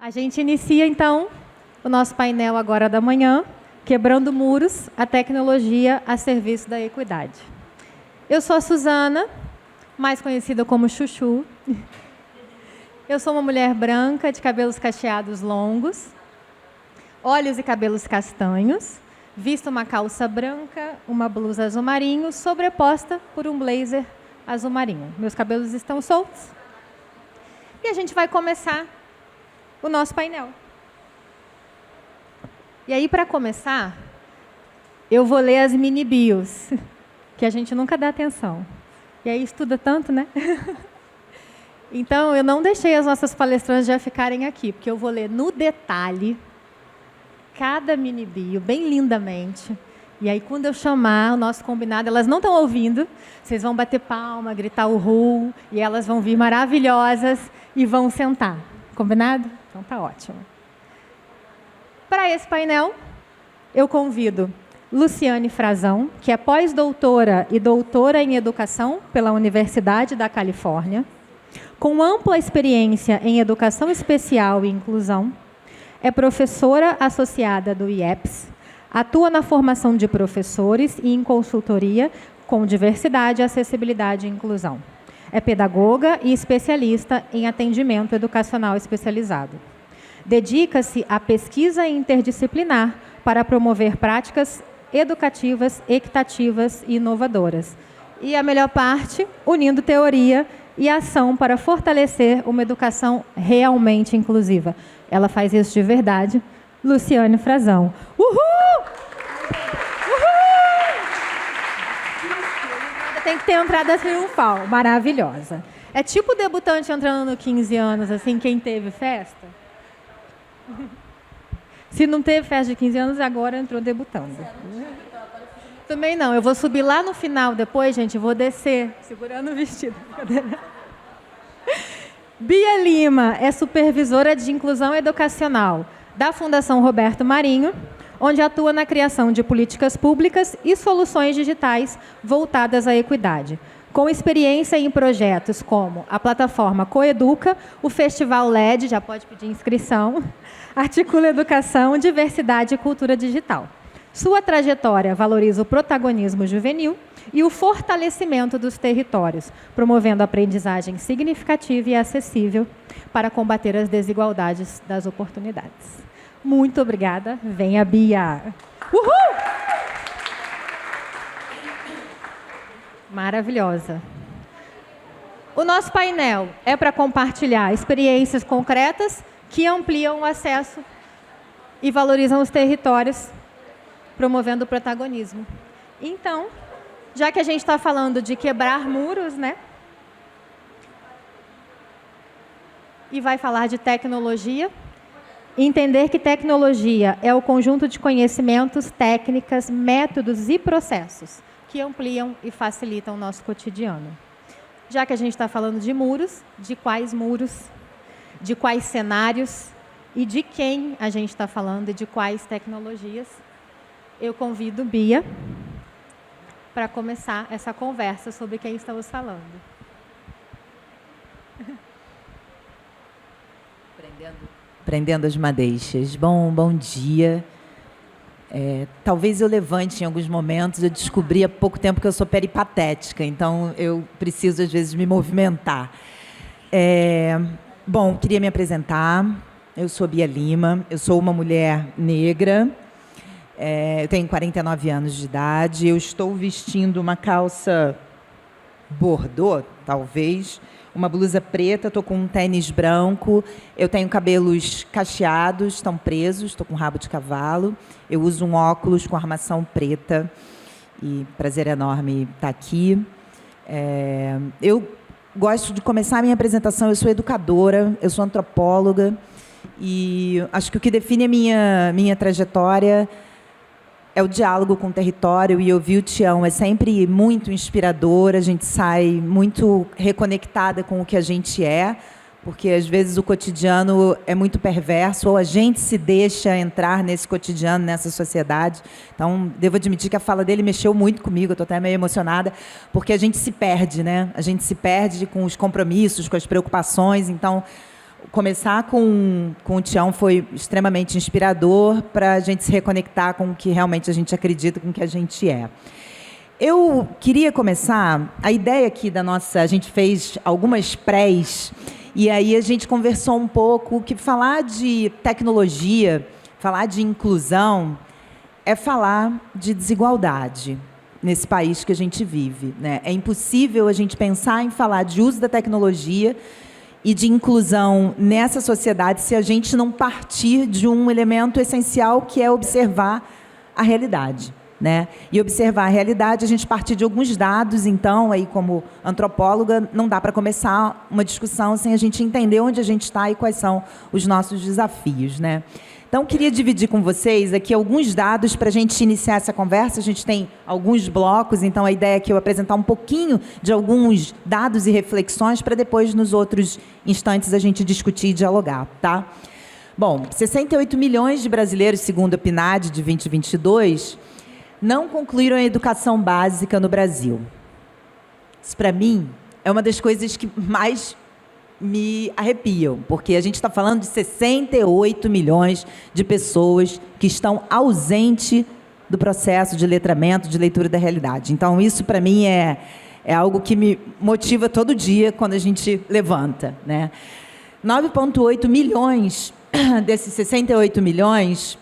A gente inicia, então, o nosso painel agora da manhã, Quebrando Muros, a tecnologia a serviço da equidade. Eu sou a Suzana, mais conhecida como Chuchu. Eu sou uma mulher branca, de cabelos cacheados longos, olhos e cabelos castanhos, visto uma calça branca, uma blusa azul marinho, sobreposta por um blazer azul marinho. Meus cabelos estão soltos. E a gente vai começar o nosso painel. E aí, para começar, eu vou ler as mini bios, que a gente nunca dá atenção. E aí estuda tanto, né? Então, eu não deixei as nossas palestrantes já ficarem aqui, porque eu vou ler no detalhe cada mini bio, bem lindamente. E aí, quando eu chamar o nosso combinado, elas não estão ouvindo, vocês vão bater palma, gritar uhul, e elas vão vir maravilhosas e vão sentar. Combinado? Então, tá ótimo. Para esse painel, eu convido Luciane Frazão, que é pós-doutora e doutora em educação pela Universidade da Califórnia, com ampla experiência em educação especial e inclusão, é professora associada do IEPS, atua na formação de professores e em consultoria com diversidade, acessibilidade e inclusão. É pedagoga e especialista em atendimento educacional especializado. Dedica-se à pesquisa interdisciplinar para promover práticas educativas, equitativas e inovadoras. E a melhor parte, unindo teoria e ação para fortalecer uma educação realmente inclusiva. Ela faz isso de verdade. Luciane Frazão. Uhul! Uhul! Tem que ter entrada triunfal, maravilhosa. É tipo debutante entrando no 15 anos, assim, quem teve festa? Se não teve festa de 15 anos, agora entrou debutando. Também não, eu vou subir lá no final depois, gente, vou descer, segurando o vestido. Bia Lima é supervisora de inclusão educacional da Fundação Roberto Marinho, onde atua na criação de políticas públicas e soluções digitais voltadas à equidade, com experiência em projetos como a plataforma Coeduca, o Festival LED, já pode pedir inscrição, Articula Educação, Diversidade e Cultura Digital. Sua trajetória valoriza o protagonismo juvenil e o fortalecimento dos territórios, promovendo a aprendizagem significativa e acessível para combater as desigualdades das oportunidades. Muito obrigada. Venha, Bia. Uhul! Maravilhosa. O nosso painel é para compartilhar experiências concretas que ampliam o acesso e valorizam os territórios, promovendo o protagonismo. Então, já que a gente está falando de quebrar muros, né? E vai falar de tecnologia, entender que tecnologia é o conjunto de conhecimentos, técnicas, métodos e processos que ampliam e facilitam o nosso cotidiano. Já que a gente está falando de muros, de quais cenários e de quem a gente está falando e de quais tecnologias, eu convido Bia para começar essa conversa sobre quem estamos falando. Prendendo as madeixas. Bom dia. Talvez eu levante em alguns momentos. Eu descobri há pouco tempo que eu sou peripatética, então eu preciso, às vezes, me movimentar. Bom, queria me apresentar. Eu sou Bia Lima, eu sou uma mulher negra, eu tenho 49 anos de idade, eu estou vestindo uma calça bordô, talvez, uma blusa preta, estou com um tênis branco, eu tenho cabelos cacheados, estão presos, estou com rabo de cavalo, eu uso um óculos com armação preta, e prazer enorme estar aqui. Eu gosto de começar a minha apresentação, eu sou educadora, eu sou antropóloga, e acho que o que define a minha trajetória é o diálogo com o território, e ouvir o Tião é sempre muito inspirador, a gente sai muito reconectada com o que a gente é, porque às vezes o cotidiano é muito perverso, ou a gente se deixa entrar nesse cotidiano, nessa sociedade. Então, devo admitir que a fala dele mexeu muito comigo, eu estou até meio emocionada, porque a gente se perde, né? A gente se perde com os compromissos, com as preocupações. Então, começar com o Tião foi extremamente inspirador para a gente se reconectar com o que realmente a gente acredita, com o que a gente é. Eu queria começar, a ideia aqui da nossa, a gente fez algumas prés, e aí a gente conversou um pouco que falar de tecnologia, falar de inclusão, é falar de desigualdade nesse país que a gente vive, né? É impossível a gente pensar em falar de uso da tecnologia e de inclusão nessa sociedade se a gente não partir de um elemento essencial que é observar a realidade, né? E observar a realidade, a gente partir de alguns dados, então, aí como antropóloga, não dá para começar uma discussão sem a gente entender onde a gente está e quais são os nossos desafios, né? Então, queria dividir com vocês aqui alguns dados para a gente iniciar essa conversa. A gente tem alguns blocos, então a ideia é que eu apresentar um pouquinho de alguns dados e reflexões para depois, nos outros instantes, a gente discutir e dialogar, tá? Bom, 68 milhões de brasileiros, segundo a PNAD de 2022, não concluíram a educação básica no Brasil. Isso, para mim, é uma das coisas que mais me arrepiam, porque a gente está falando de 68 milhões de pessoas que estão ausentes do processo de letramento, de leitura da realidade. Então, isso, para mim, é algo que me motiva todo dia quando a gente levanta, né? 9,8 milhões desses 68 milhões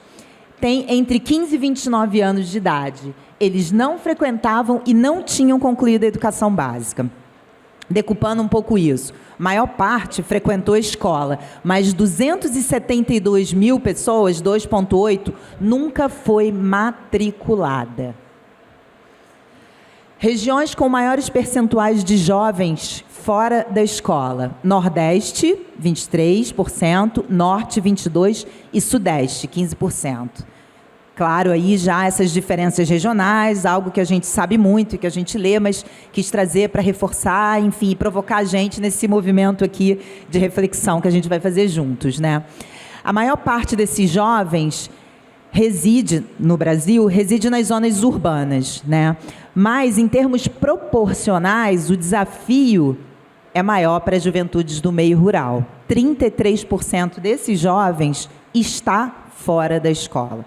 têm entre 15 e 29 anos de idade. Eles não frequentavam e não tinham concluído a educação básica. Decupando um pouco isso, a maior parte frequentou a escola, mas 272 mil pessoas, 2,8, nunca foi matriculada. Regiões com maiores percentuais de jovens fora da escola: Nordeste, 23%, Norte, 22% e Sudeste, 15%. Claro, aí já essas diferenças regionais, algo que a gente sabe muito e que a gente lê, mas quis trazer para reforçar, enfim, provocar a gente nesse movimento aqui de reflexão que a gente vai fazer juntos, né? A maior parte desses jovens no Brasil, reside nas zonas urbanas, né? Mas, em termos proporcionais, o desafio é maior para as juventudes do meio rural. 33% desses jovens está fora da escola.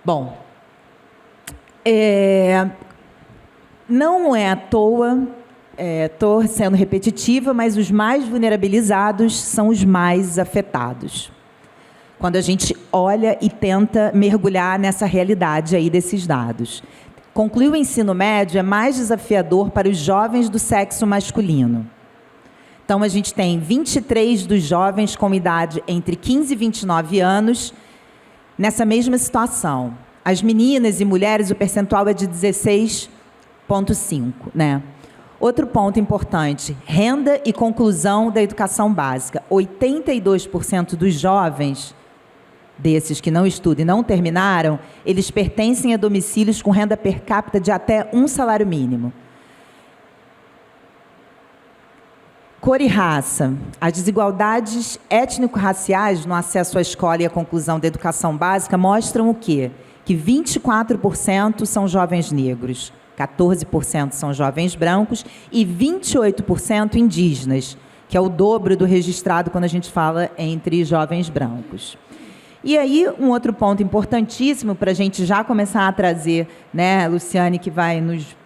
Bom, não é à toa, estou sendo repetitiva, mas os mais vulnerabilizados são os mais afetados. Quando a gente olha e tenta mergulhar nessa realidade aí desses dados. Concluir o ensino médio é mais desafiador para os jovens do sexo masculino. Então, a gente tem 23 dos jovens com idade entre 15 e 29 anos nessa mesma situação. As meninas e mulheres, o percentual é de 16,5%, né? Outro ponto importante, renda e conclusão da educação básica. 82% dos jovens, desses que não estudam e não terminaram, eles pertencem a domicílios com renda per capita de até um salário mínimo. Cor e raça. As desigualdades étnico-raciais no acesso à escola e à conclusão da educação básica mostram o quê? Que 24% são jovens negros, 14% são jovens brancos e 28% indígenas, que é o dobro do registrado quando a gente fala entre jovens brancos. E aí, um outro ponto importantíssimo para a gente já começar a trazer, né, Luciane, que vai nos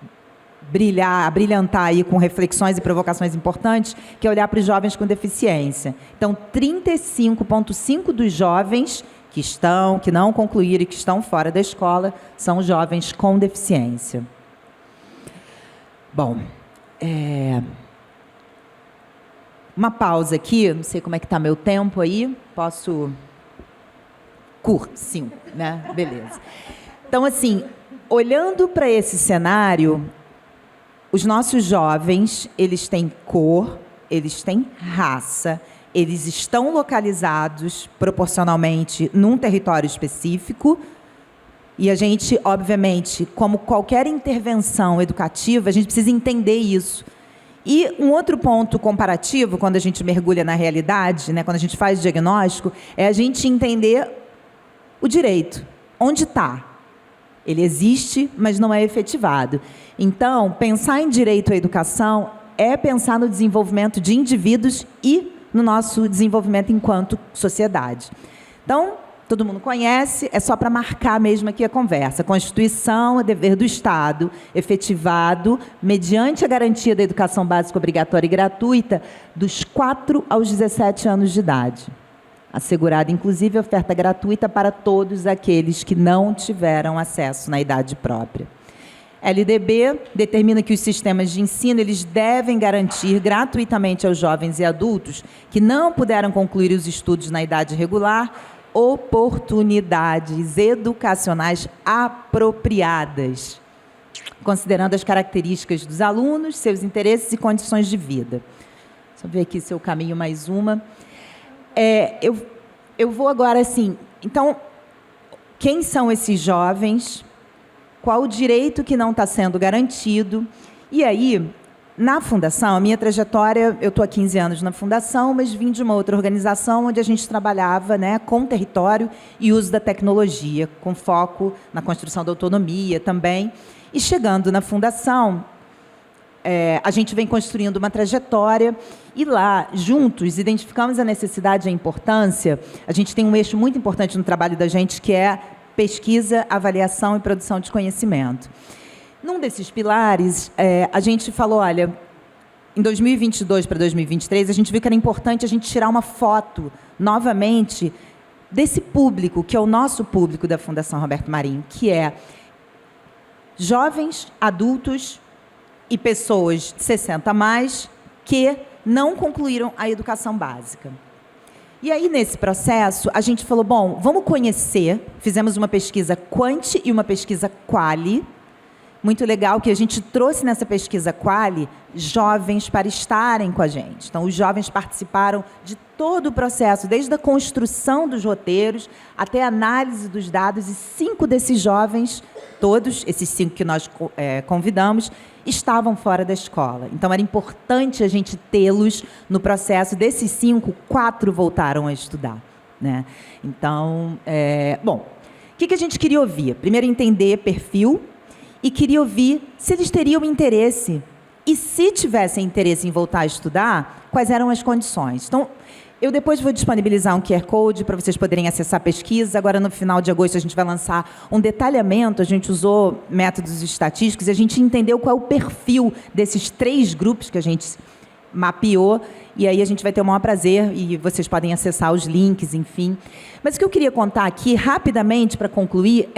brilhantar aí com reflexões e provocações importantes, que é olhar para os jovens com deficiência. Então, 35,5% dos jovens que não concluíram e que estão fora da escola são jovens com deficiência. Bom, uma pausa aqui, não sei como é que está meu tempo aí, posso... Curto, 5, né? Beleza. Então, assim, olhando para esse cenário, os nossos jovens, eles têm cor, eles têm raça, eles estão localizados proporcionalmente num território específico e a gente, obviamente, como qualquer intervenção educativa, a gente precisa entender isso. E um outro ponto comparativo, quando a gente mergulha na realidade, né, quando a gente faz diagnóstico, é a gente entender o direito. Onde está? Ele existe, mas não é efetivado. Então, pensar em direito à educação é pensar no desenvolvimento de indivíduos e no nosso desenvolvimento enquanto sociedade. Então, todo mundo conhece, é só para marcar mesmo aqui a conversa. Constituição é dever do Estado, efetivado mediante a garantia da educação básica obrigatória e gratuita dos 4 aos 17 anos de idade. Assegurada, inclusive, a oferta gratuita para todos aqueles que não tiveram acesso na idade própria. LDB determina que os sistemas de ensino eles devem garantir gratuitamente aos jovens e adultos que não puderam concluir os estudos na idade regular oportunidades educacionais apropriadas, considerando as características dos alunos, seus interesses e condições de vida. Deixa eu ver aqui se eu caminho mais uma. Eu vou agora assim, então, quem são esses jovens? Qual o direito que não está sendo garantido? E aí, na Fundação, a minha trajetória, eu estou há 15 anos na Fundação, mas vim de uma outra organização onde a gente trabalhava, né, com território e uso da tecnologia, com foco na construção da autonomia também. E chegando na Fundação, a gente vem construindo uma trajetória e lá, juntos, identificamos a necessidade e a importância. A gente tem um eixo muito importante no trabalho da gente, que é pesquisa, avaliação e produção de conhecimento. Num desses pilares, a gente falou, olha, em 2022 para 2023, a gente viu que era importante a gente tirar uma foto, novamente, desse público, que é o nosso público da Fundação Roberto Marinho, que é jovens, adultos e pessoas de 60 a mais que não concluíram a educação básica. E aí, nesse processo, a gente falou, bom, vamos conhecer, fizemos uma pesquisa quanti e uma pesquisa quali. Muito legal que a gente trouxe nessa pesquisa quali jovens para estarem com a gente. Então, os jovens participaram de todo o processo, desde a construção dos roteiros até a análise dos dados, e 5 desses jovens, todos, esses 5 que nós convidamos, estavam fora da escola. Então, era importante a gente tê-los no processo. Desses 5, 4 voltaram a estudar, né? Então, bom, o que a gente queria ouvir? Primeiro, entender perfil, e queria ouvir se eles teriam interesse. E se tivessem interesse em voltar a estudar, quais eram as condições. Então, eu depois vou disponibilizar um QR Code para vocês poderem acessar a pesquisa. Agora, no final de agosto, a gente vai lançar um detalhamento. A gente usou métodos estatísticos e a gente entendeu qual é o perfil desses 3 grupos que a gente mapeou. E aí a gente vai ter o maior prazer e vocês podem acessar os links, enfim. Mas o que eu queria contar aqui, rapidamente, para concluir,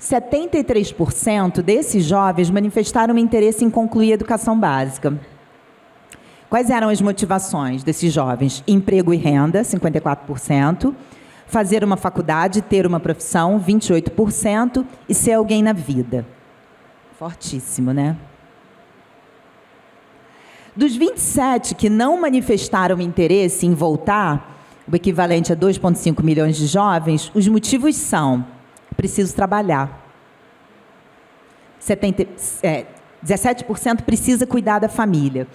73% desses jovens manifestaram interesse em concluir a educação básica. Quais eram as motivações desses jovens? Emprego e renda, 54%. Fazer uma faculdade, ter uma profissão, 28%. E ser alguém na vida. Fortíssimo, né? Dos 27 que não manifestaram interesse em voltar, o equivalente a 2,5 milhões de jovens, os motivos são: preciso trabalhar. 17% precisa cuidar da família.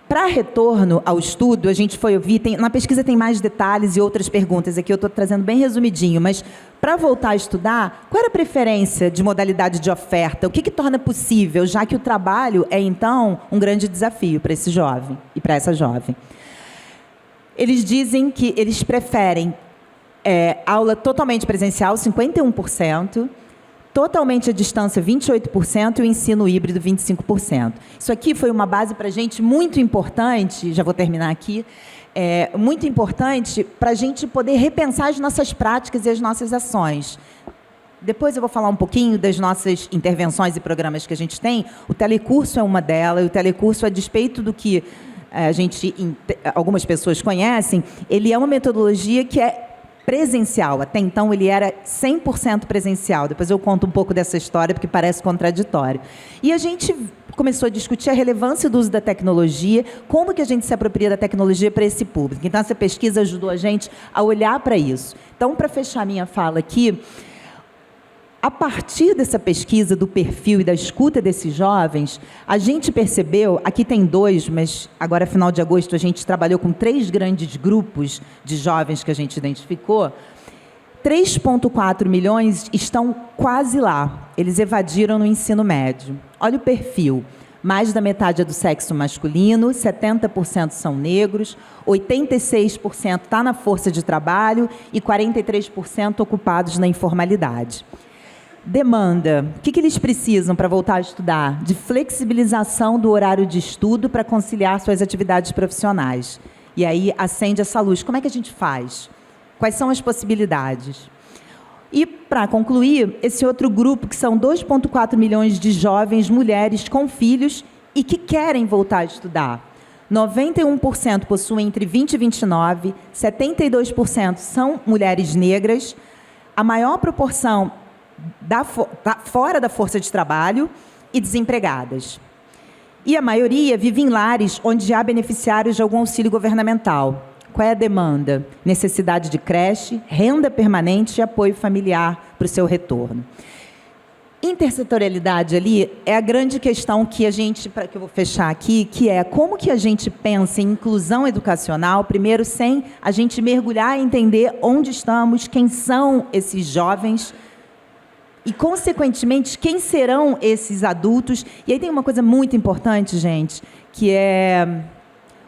Para retorno ao estudo, a gente foi ouvir, na pesquisa tem mais detalhes e outras perguntas, aqui eu estou trazendo bem resumidinho, mas para voltar a estudar, qual era a preferência de modalidade de oferta? O que torna possível, já que o trabalho é, então, um grande desafio para esse jovem e para essa jovem? Eles dizem que eles preferem aula totalmente presencial, 51%, totalmente à distância, 28%, e o ensino híbrido, 25%. Isso aqui foi uma base para a gente muito importante, já vou terminar aqui, muito importante para a gente poder repensar as nossas práticas e as nossas ações. Depois eu vou falar um pouquinho das nossas intervenções e programas que a gente tem. O telecurso é uma delas, e o telecurso, a despeito do que algumas pessoas conhecem, ele é uma metodologia que é presencial. Até então, ele era 100% presencial. Depois eu conto um pouco dessa história, porque parece contraditório. E a gente começou a discutir a relevância do uso da tecnologia, como que a gente se apropria da tecnologia para esse público. Então, essa pesquisa ajudou a gente a olhar para isso. Então, para fechar minha fala aqui, a partir dessa pesquisa do perfil e da escuta desses jovens, a gente percebeu, aqui tem 2, mas agora, final de agosto, a gente trabalhou com 3 grandes grupos de jovens que a gente identificou. 3,4 milhões estão quase lá. Eles evadiram no ensino médio. Olha o perfil. Mais da metade é do sexo masculino, 70% são negros, 86% está na força de trabalho e 43% ocupados na informalidade. Demanda. O que eles precisam para voltar a estudar? De flexibilização do horário de estudo para conciliar suas atividades profissionais. E aí acende essa luz. Como é que a gente faz? Quais são as possibilidades? E, para concluir, esse outro grupo, que são 2,4 milhões de jovens mulheres com filhos e que querem voltar a estudar. 91% possuem entre 20 e 29, 72% são mulheres negras, a maior proporção fora da força de trabalho e desempregadas. E a maioria vive em lares onde há beneficiários de algum auxílio governamental. Qual é a demanda? Necessidade de creche, renda permanente e apoio familiar para o seu retorno. Intersetorialidade ali é a grande questão que que eu vou fechar aqui, que é como que a gente pensa em inclusão educacional, primeiro sem a gente mergulhar e entender onde estamos, quem são esses jovens e, consequentemente, quem serão esses adultos. E aí tem uma coisa muito importante, gente, que é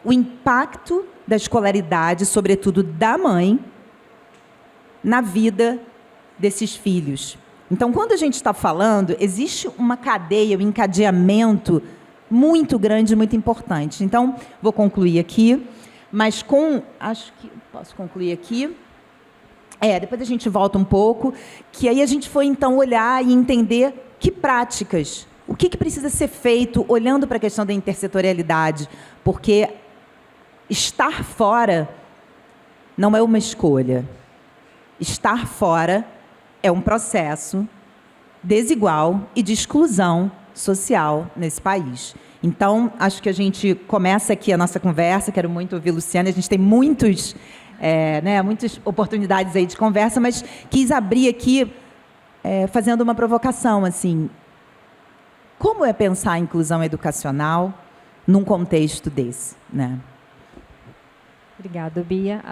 o impacto da escolaridade, sobretudo da mãe, na vida desses filhos. Então, quando a gente está falando, existe uma cadeia, um encadeamento muito grande, muito importante. Então, vou concluir aqui, mas acho que posso concluir aqui. Depois a gente volta um pouco, que aí a gente foi, então, olhar e entender que práticas, o que precisa ser feito, olhando para a questão da intersetorialidade, porque estar fora não é uma escolha. Estar fora é um processo desigual e de exclusão social nesse país. Então, acho que a gente começa aqui a nossa conversa. Quero muito ouvir Luciana. A gente tem muitas oportunidades aí de conversa, mas quis abrir aqui fazendo uma provocação. Assim, como é pensar a inclusão educacional num contexto desse, né? Obrigada, Bia.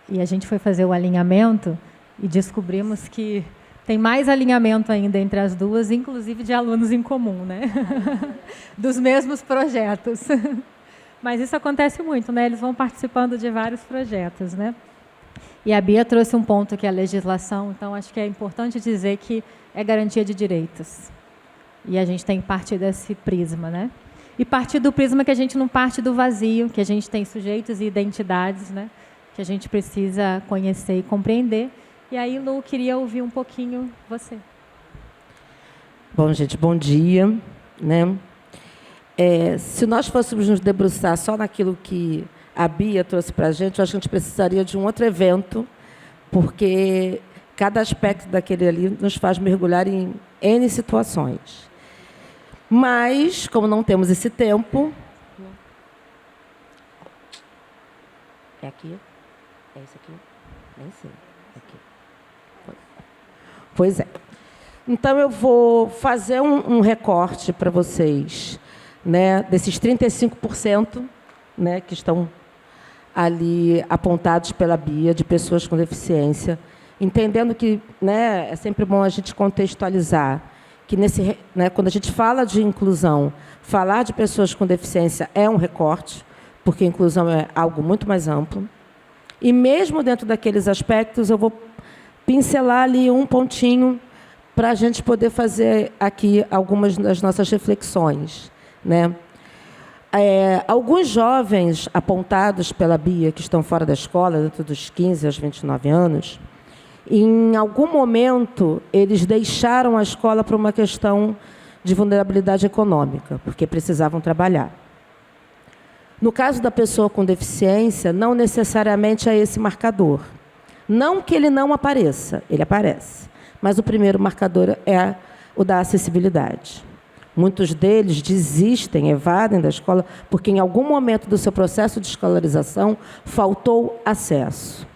E a gente foi fazer o alinhamento e descobrimos que tem mais alinhamento ainda entre as duas, inclusive de alunos em comum, né? Dos mesmos projetos. Mas isso acontece muito, né? Eles vão participando de vários projetos, né? E a Bia trouxe um ponto que é a legislação, então acho que é importante dizer que é garantia de direitos. E a gente tem que partir desse prisma, né? E partir do prisma que a gente não parte do vazio, que a gente tem sujeitos e identidades, né? Que a gente precisa conhecer e compreender. E aí, Lu, queria ouvir um pouquinho você. Bom, gente, bom dia, né? Se nós fôssemos nos debruçar só naquilo que a Bia trouxe para a gente, eu acho que a gente precisaria de um outro evento, porque cada aspecto daquele ali nos faz mergulhar em N situações. Mas, como não temos esse tempo... É aqui? É esse aqui? Nem sei. Aqui. Pois é. Então, eu vou fazer um recorte para vocês, né, desses 35%, né, que estão ali apontados pela Bia, de pessoas com deficiência, entendendo que, né, é sempre bom a gente contextualizar que quando a gente fala de inclusão, falar de pessoas com deficiência é um recorte, porque a inclusão é algo muito mais amplo. E mesmo dentro daqueles aspectos, eu vou pincelar ali um pontinho para a gente poder fazer aqui algumas das nossas reflexões, né? Alguns jovens apontados pela Bia, que estão fora da escola, dentro dos 15 aos 29 anos, em algum momento, eles deixaram a escola por uma questão de vulnerabilidade econômica, porque precisavam trabalhar. No caso da pessoa com deficiência, não necessariamente é esse marcador. Não que ele não apareça, ele aparece. Mas o primeiro marcador é o da acessibilidade. Muitos deles desistem, evadem da escola, porque em algum momento do seu processo de escolarização faltou acesso.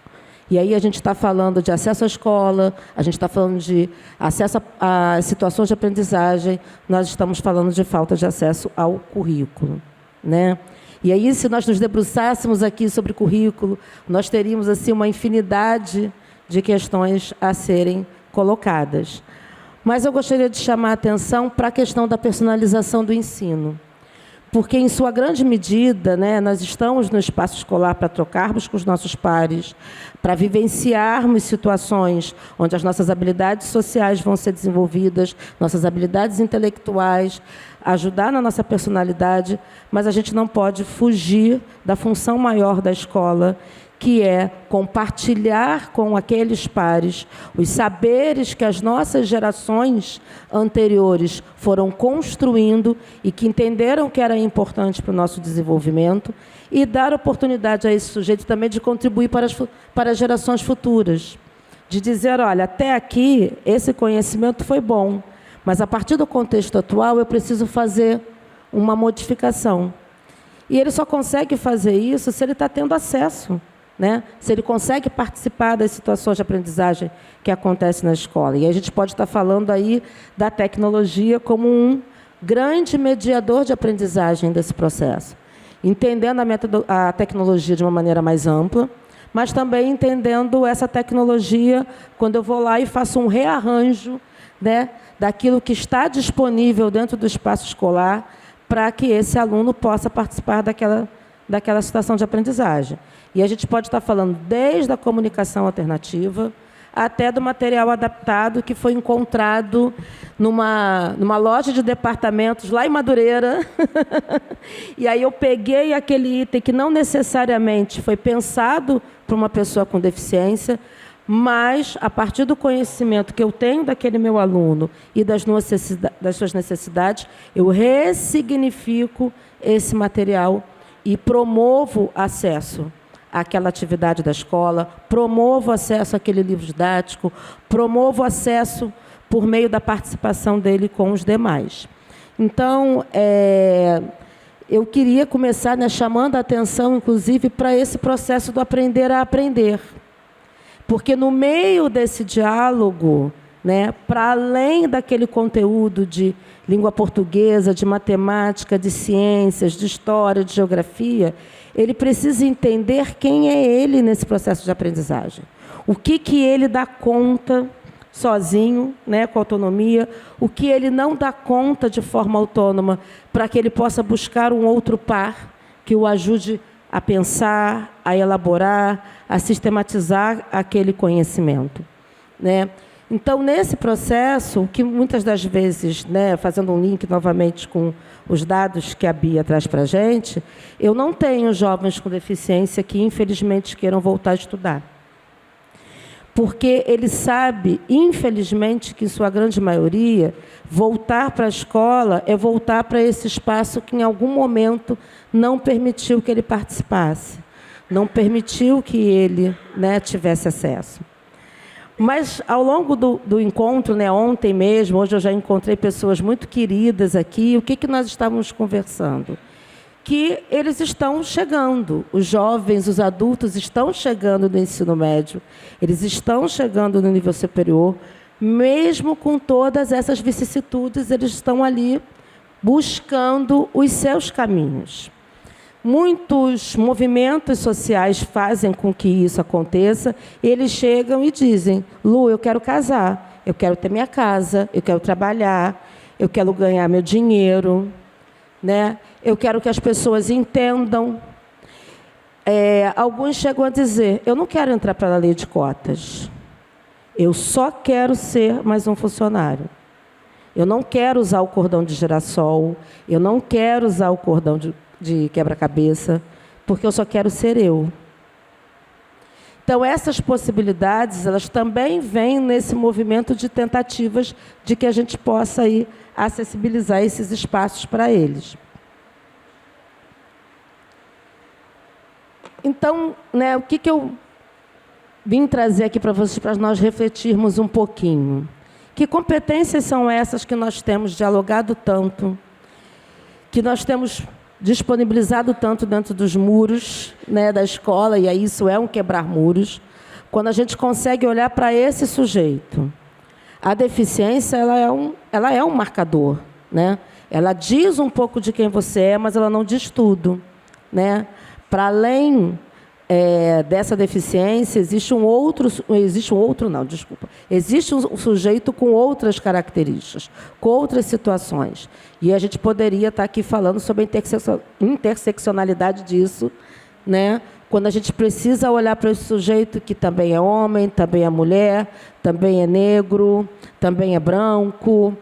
E aí a gente está falando de acesso à escola, a gente está falando de acesso a situações de aprendizagem, nós estamos falando de falta de acesso ao currículo, né? E aí, se nós nos debruçássemos aqui sobre currículo, nós teríamos assim uma infinidade de questões a serem colocadas. Mas eu gostaria de chamar a atenção para a questão da personalização do ensino. Porque, em sua grande medida, né, nós estamos no espaço escolar para trocarmos com os nossos pares, para vivenciarmos situações onde as nossas habilidades sociais vão ser desenvolvidas, nossas habilidades intelectuais, ajudar na nossa personalidade, mas a gente não pode fugir da função maior da escola, que é compartilhar com aqueles pares os saberes que as nossas gerações anteriores foram construindo e que entenderam que era importante para o nosso desenvolvimento e dar oportunidade a esse sujeito também de contribuir para as gerações futuras. De dizer, olha, até aqui esse conhecimento foi bom, mas a partir do contexto atual eu preciso fazer uma modificação. E ele só consegue fazer isso se ele está tendo acesso, né? Se ele consegue participar das situações de aprendizagem que acontecem na escola. E a gente pode estar falando aí da tecnologia como um grande mediador de aprendizagem desse processo. Entendendo a tecnologia de uma maneira mais ampla, mas também entendendo essa tecnologia quando eu vou lá e faço um rearranjo, né, daquilo que está disponível dentro do espaço escolar para que esse aluno possa participar daquela situação de aprendizagem. E a gente pode estar falando desde a comunicação alternativa até do material adaptado que foi encontrado numa loja de departamentos lá em Madureira. E aí eu peguei aquele item que não necessariamente foi pensado para uma pessoa com deficiência, mas, a partir do conhecimento que eu tenho daquele meu aluno e das suas necessidades, eu ressignifico esse material e promovo acesso àquela atividade da escola, promovo acesso àquele livro didático, promovo acesso por meio da participação dele com os demais. Então, eu queria começar, né, chamando a atenção, inclusive, para esse processo do aprender a aprender. Porque no meio desse diálogo, né, para além daquele conteúdo de língua portuguesa, de matemática, de ciências, de história, de geografia, ele precisa entender quem é ele nesse processo de aprendizagem. O que ele dá conta sozinho, né, com autonomia, o que ele não dá conta de forma autônoma, para que ele possa buscar um outro par que o ajude a pensar, a elaborar, a sistematizar aquele conhecimento, né? Então, nesse processo, que muitas das vezes, né, fazendo um link novamente com os dados que a Bia traz para a gente, eu não tenho jovens com deficiência que, infelizmente, queiram voltar a estudar. Porque ele sabe, infelizmente, que, em sua grande maioria, voltar para a escola é voltar para esse espaço que, em algum momento, não permitiu que ele participasse, não permitiu que ele, né, tivesse acesso. Mas, ao longo do encontro, né, ontem mesmo, hoje eu já encontrei pessoas muito queridas aqui, o que nós estávamos conversando? Que eles estão chegando, os jovens, os adultos estão chegando no ensino médio, eles estão chegando no nível superior, mesmo com todas essas vicissitudes, eles estão ali buscando os seus caminhos. Muitos movimentos sociais fazem com que isso aconteça. Eles chegam e dizem, Lu, eu quero casar, eu quero ter minha casa, eu quero trabalhar, eu quero ganhar meu dinheiro, né? Eu quero que as pessoas entendam. Alguns chegam a dizer, eu não quero entrar para a lei de cotas, eu só quero ser mais um funcionário. Eu não quero usar o cordão de girassol, eu não quero usar o cordão de quebra-cabeça, porque eu só quero ser eu. Então, essas possibilidades, elas também vêm nesse movimento de tentativas de que a gente possa aí acessibilizar esses espaços para eles. Então, né, o que eu vim trazer aqui para vocês, para nós refletirmos um pouquinho? Que competências são essas que nós temos dialogado tanto, que nós temos disponibilizado tanto dentro dos muros, né, da escola, e aí isso é um quebrar muros, quando a gente consegue olhar para esse sujeito. A deficiência, ela é um marcador, né? Ela diz um pouco de quem você é, mas ela não diz tudo, né? Para além dessa deficiência, existe um sujeito com outras características, com outras situações. E a gente poderia estar aqui falando sobre a interseccionalidade disso, né? Quando a gente precisa olhar para esse sujeito que também é homem, também é mulher, também é negro, também é branco,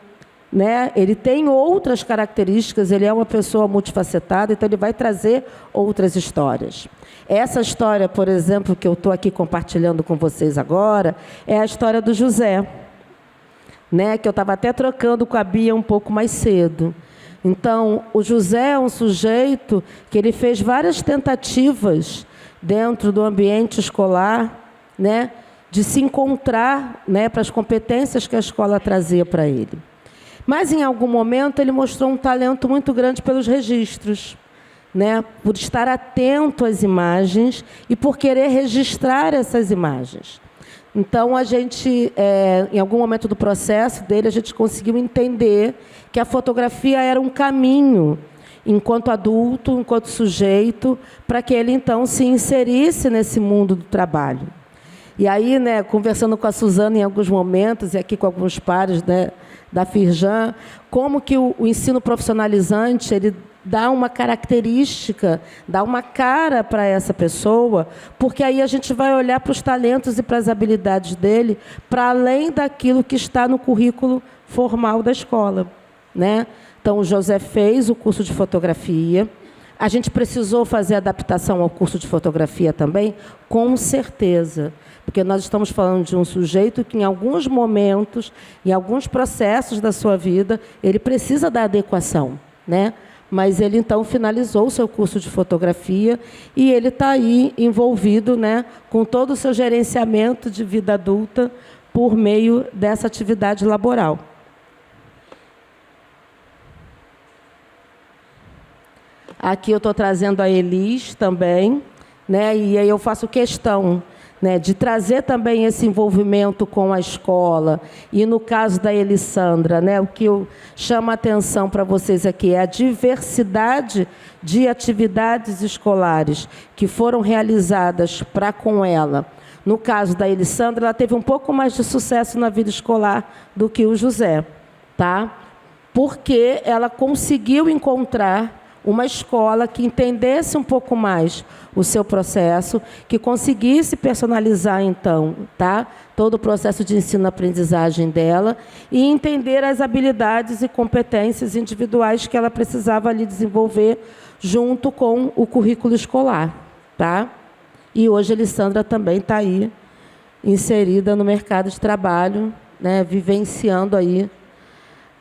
né? Ele tem outras características, ele é uma pessoa multifacetada, então ele vai trazer outras histórias. Essa história, por exemplo, que eu estou aqui compartilhando com vocês agora, é a história do José, né? Que eu estava até trocando com a Bia um pouco mais cedo. Então, o José é um sujeito que ele fez várias tentativas dentro do ambiente escolar, né? De se encontrar, né? Para as competências que a escola trazia para ele. Mas, em algum momento, ele mostrou um talento muito grande pelos registros, né? Por estar atento às imagens e por querer registrar essas imagens. Então, a gente, em algum momento do processo dele, a gente conseguiu entender que a fotografia era um caminho, enquanto adulto, enquanto sujeito, para que ele, então, se inserisse nesse mundo do trabalho. E aí, né, conversando com a Suzana em alguns momentos, e aqui com alguns pares, né, da Firjan, como que o ensino profissionalizante ele dá uma característica, dá uma cara para essa pessoa, porque aí a gente vai olhar para os talentos e para as habilidades dele, para além daquilo que está no currículo formal da escola, né? Então, o José fez o curso de fotografia. A gente precisou fazer adaptação ao curso de fotografia também? Com certeza. Porque nós estamos falando de um sujeito que, em alguns momentos, em alguns processos da sua vida, ele precisa da adequação, né? Mas ele, então, finalizou o seu curso de fotografia e ele está aí envolvido, né, com todo o seu gerenciamento de vida adulta por meio dessa atividade laboral. Aqui eu estou trazendo a Elis também, né, e aí eu faço questão, né, de trazer também esse envolvimento com a escola. E, no caso da Elissandra, né, o que eu chamo a atenção para vocês aqui é a diversidade de atividades escolares que foram realizadas para com ela. No caso da Elissandra, ela teve um pouco mais de sucesso na vida escolar do que o José, tá? Porque ela conseguiu encontrar uma escola que entendesse um pouco mais o seu processo, que conseguisse personalizar, então, tá? Todo o processo de ensino-aprendizagem dela e entender as habilidades e competências individuais que ela precisava ali desenvolver junto com o currículo escolar, tá? E hoje a Elissandra também está aí inserida no mercado de trabalho, né? Vivenciando aí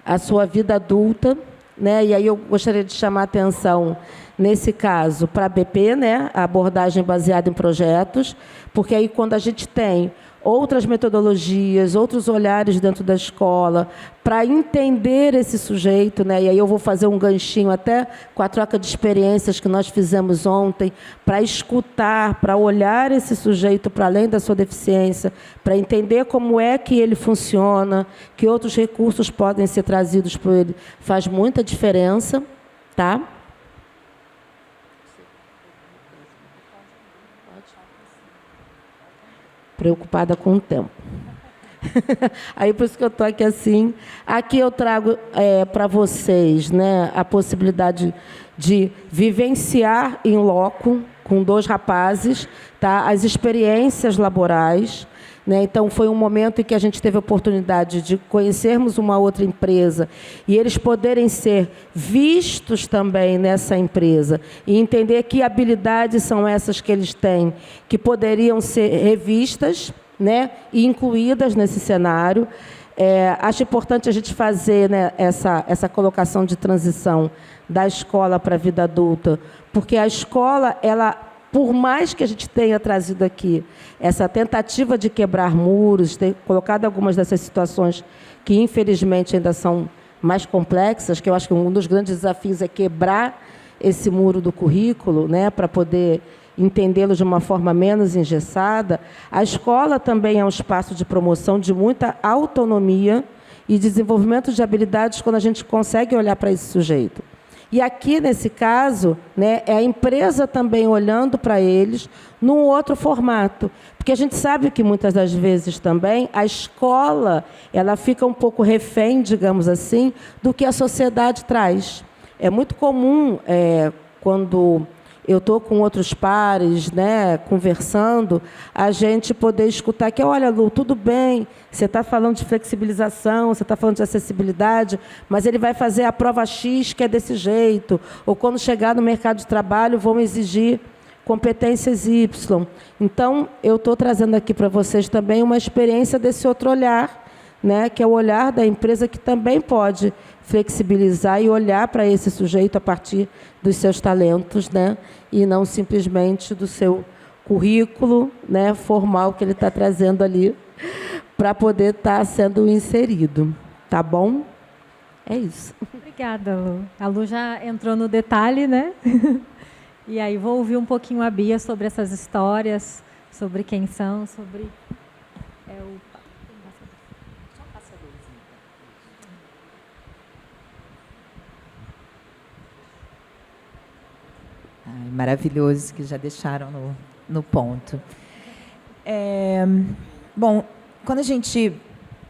a sua vida adulta, né? E aí eu gostaria de chamar a atenção, nesse caso, para a BP, né? A abordagem baseada em projetos, porque aí quando a gente tem outras metodologias, outros olhares dentro da escola, para entender esse sujeito, né? E aí eu vou fazer um ganchinho até com a troca de experiências que nós fizemos ontem, para escutar, para olhar esse sujeito para além da sua deficiência, para entender como é que ele funciona, que outros recursos podem ser trazidos por ele, faz muita diferença, tá? Preocupada com o tempo. Aí, por isso que eu estou aqui assim. Aqui eu trago para vocês, né, a possibilidade de vivenciar em loco, com 2 rapazes, tá, as experiências laborais. Né? Então, foi um momento em que a gente teve a oportunidade de conhecermos uma outra empresa e eles poderem ser vistos também nessa empresa e entender que habilidades são essas que eles têm, que poderiam ser revistas, né, e incluídas nesse cenário. Acho importante a gente fazer, né, essa colocação de transição da escola para a vida adulta, porque a escola, ela, por mais que a gente tenha trazido aqui essa tentativa de quebrar muros, ter colocado algumas dessas situações que, infelizmente, ainda são mais complexas, que eu acho que um dos grandes desafios é quebrar esse muro do currículo, né, para poder entendê-lo de uma forma menos engessada, a escola também é um espaço de promoção de muita autonomia e desenvolvimento de habilidades quando a gente consegue olhar para esse sujeito. E aqui, nesse caso, né, é a empresa também olhando para eles num outro formato. Porque a gente sabe que, muitas das vezes também, a escola ela fica um pouco refém, digamos assim, do que a sociedade traz. É muito comum, quando eu estou com outros pares, né, conversando, a gente poder escutar que, olha, Lu, tudo bem, você está falando de flexibilização, você está falando de acessibilidade, mas ele vai fazer a prova X, que é desse jeito, ou quando chegar no mercado de trabalho, vão exigir competências Y. Então, eu estou trazendo aqui para vocês também uma experiência desse outro olhar, né, que é o olhar da empresa que também pode flexibilizar e olhar para esse sujeito a partir dos seus talentos, né, e não simplesmente do seu currículo, né, formal que ele está trazendo ali para poder estar sendo inserido. Tá bom? É isso. Obrigada, Lu. A Lu já entrou no detalhe, né? E aí vou ouvir um pouquinho a Bia sobre essas histórias, sobre quem são, sobre... Maravilhoso que já deixaram no ponto. Bom, quando a gente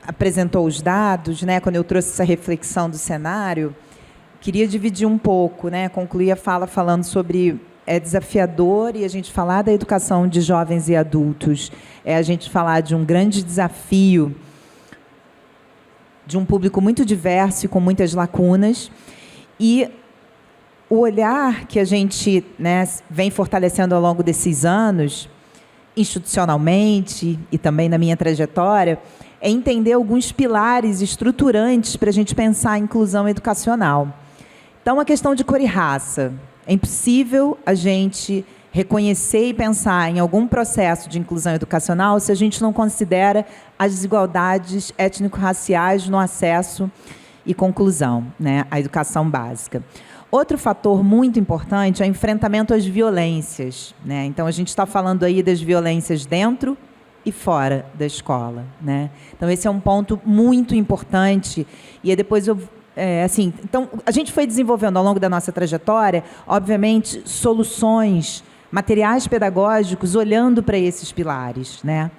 apresentou os dados, né, quando eu trouxe essa reflexão do cenário, queria dividir um pouco, né, concluir a fala falando sobre desafiador e a gente falar da educação de jovens e adultos, a gente falar de um grande desafio de um público muito diverso e com muitas lacunas, e o olhar que a gente, né, vem fortalecendo ao longo desses anos, institucionalmente e também na minha trajetória, é entender alguns pilares estruturantes para a gente pensar a inclusão educacional. Então, a questão de cor e raça. É impossível a gente reconhecer e pensar em algum processo de inclusão educacional se a gente não considera as desigualdades étnico-raciais no acesso e conclusão, né, à educação básica. Outro fator muito importante é o enfrentamento às violências, né? Então, a gente está falando aí das violências dentro e fora da escola, né? Então, esse é um ponto muito importante. E aí depois então, a gente foi desenvolvendo ao longo da nossa trajetória, obviamente, soluções, materiais pedagógicos, olhando para esses pilares, né?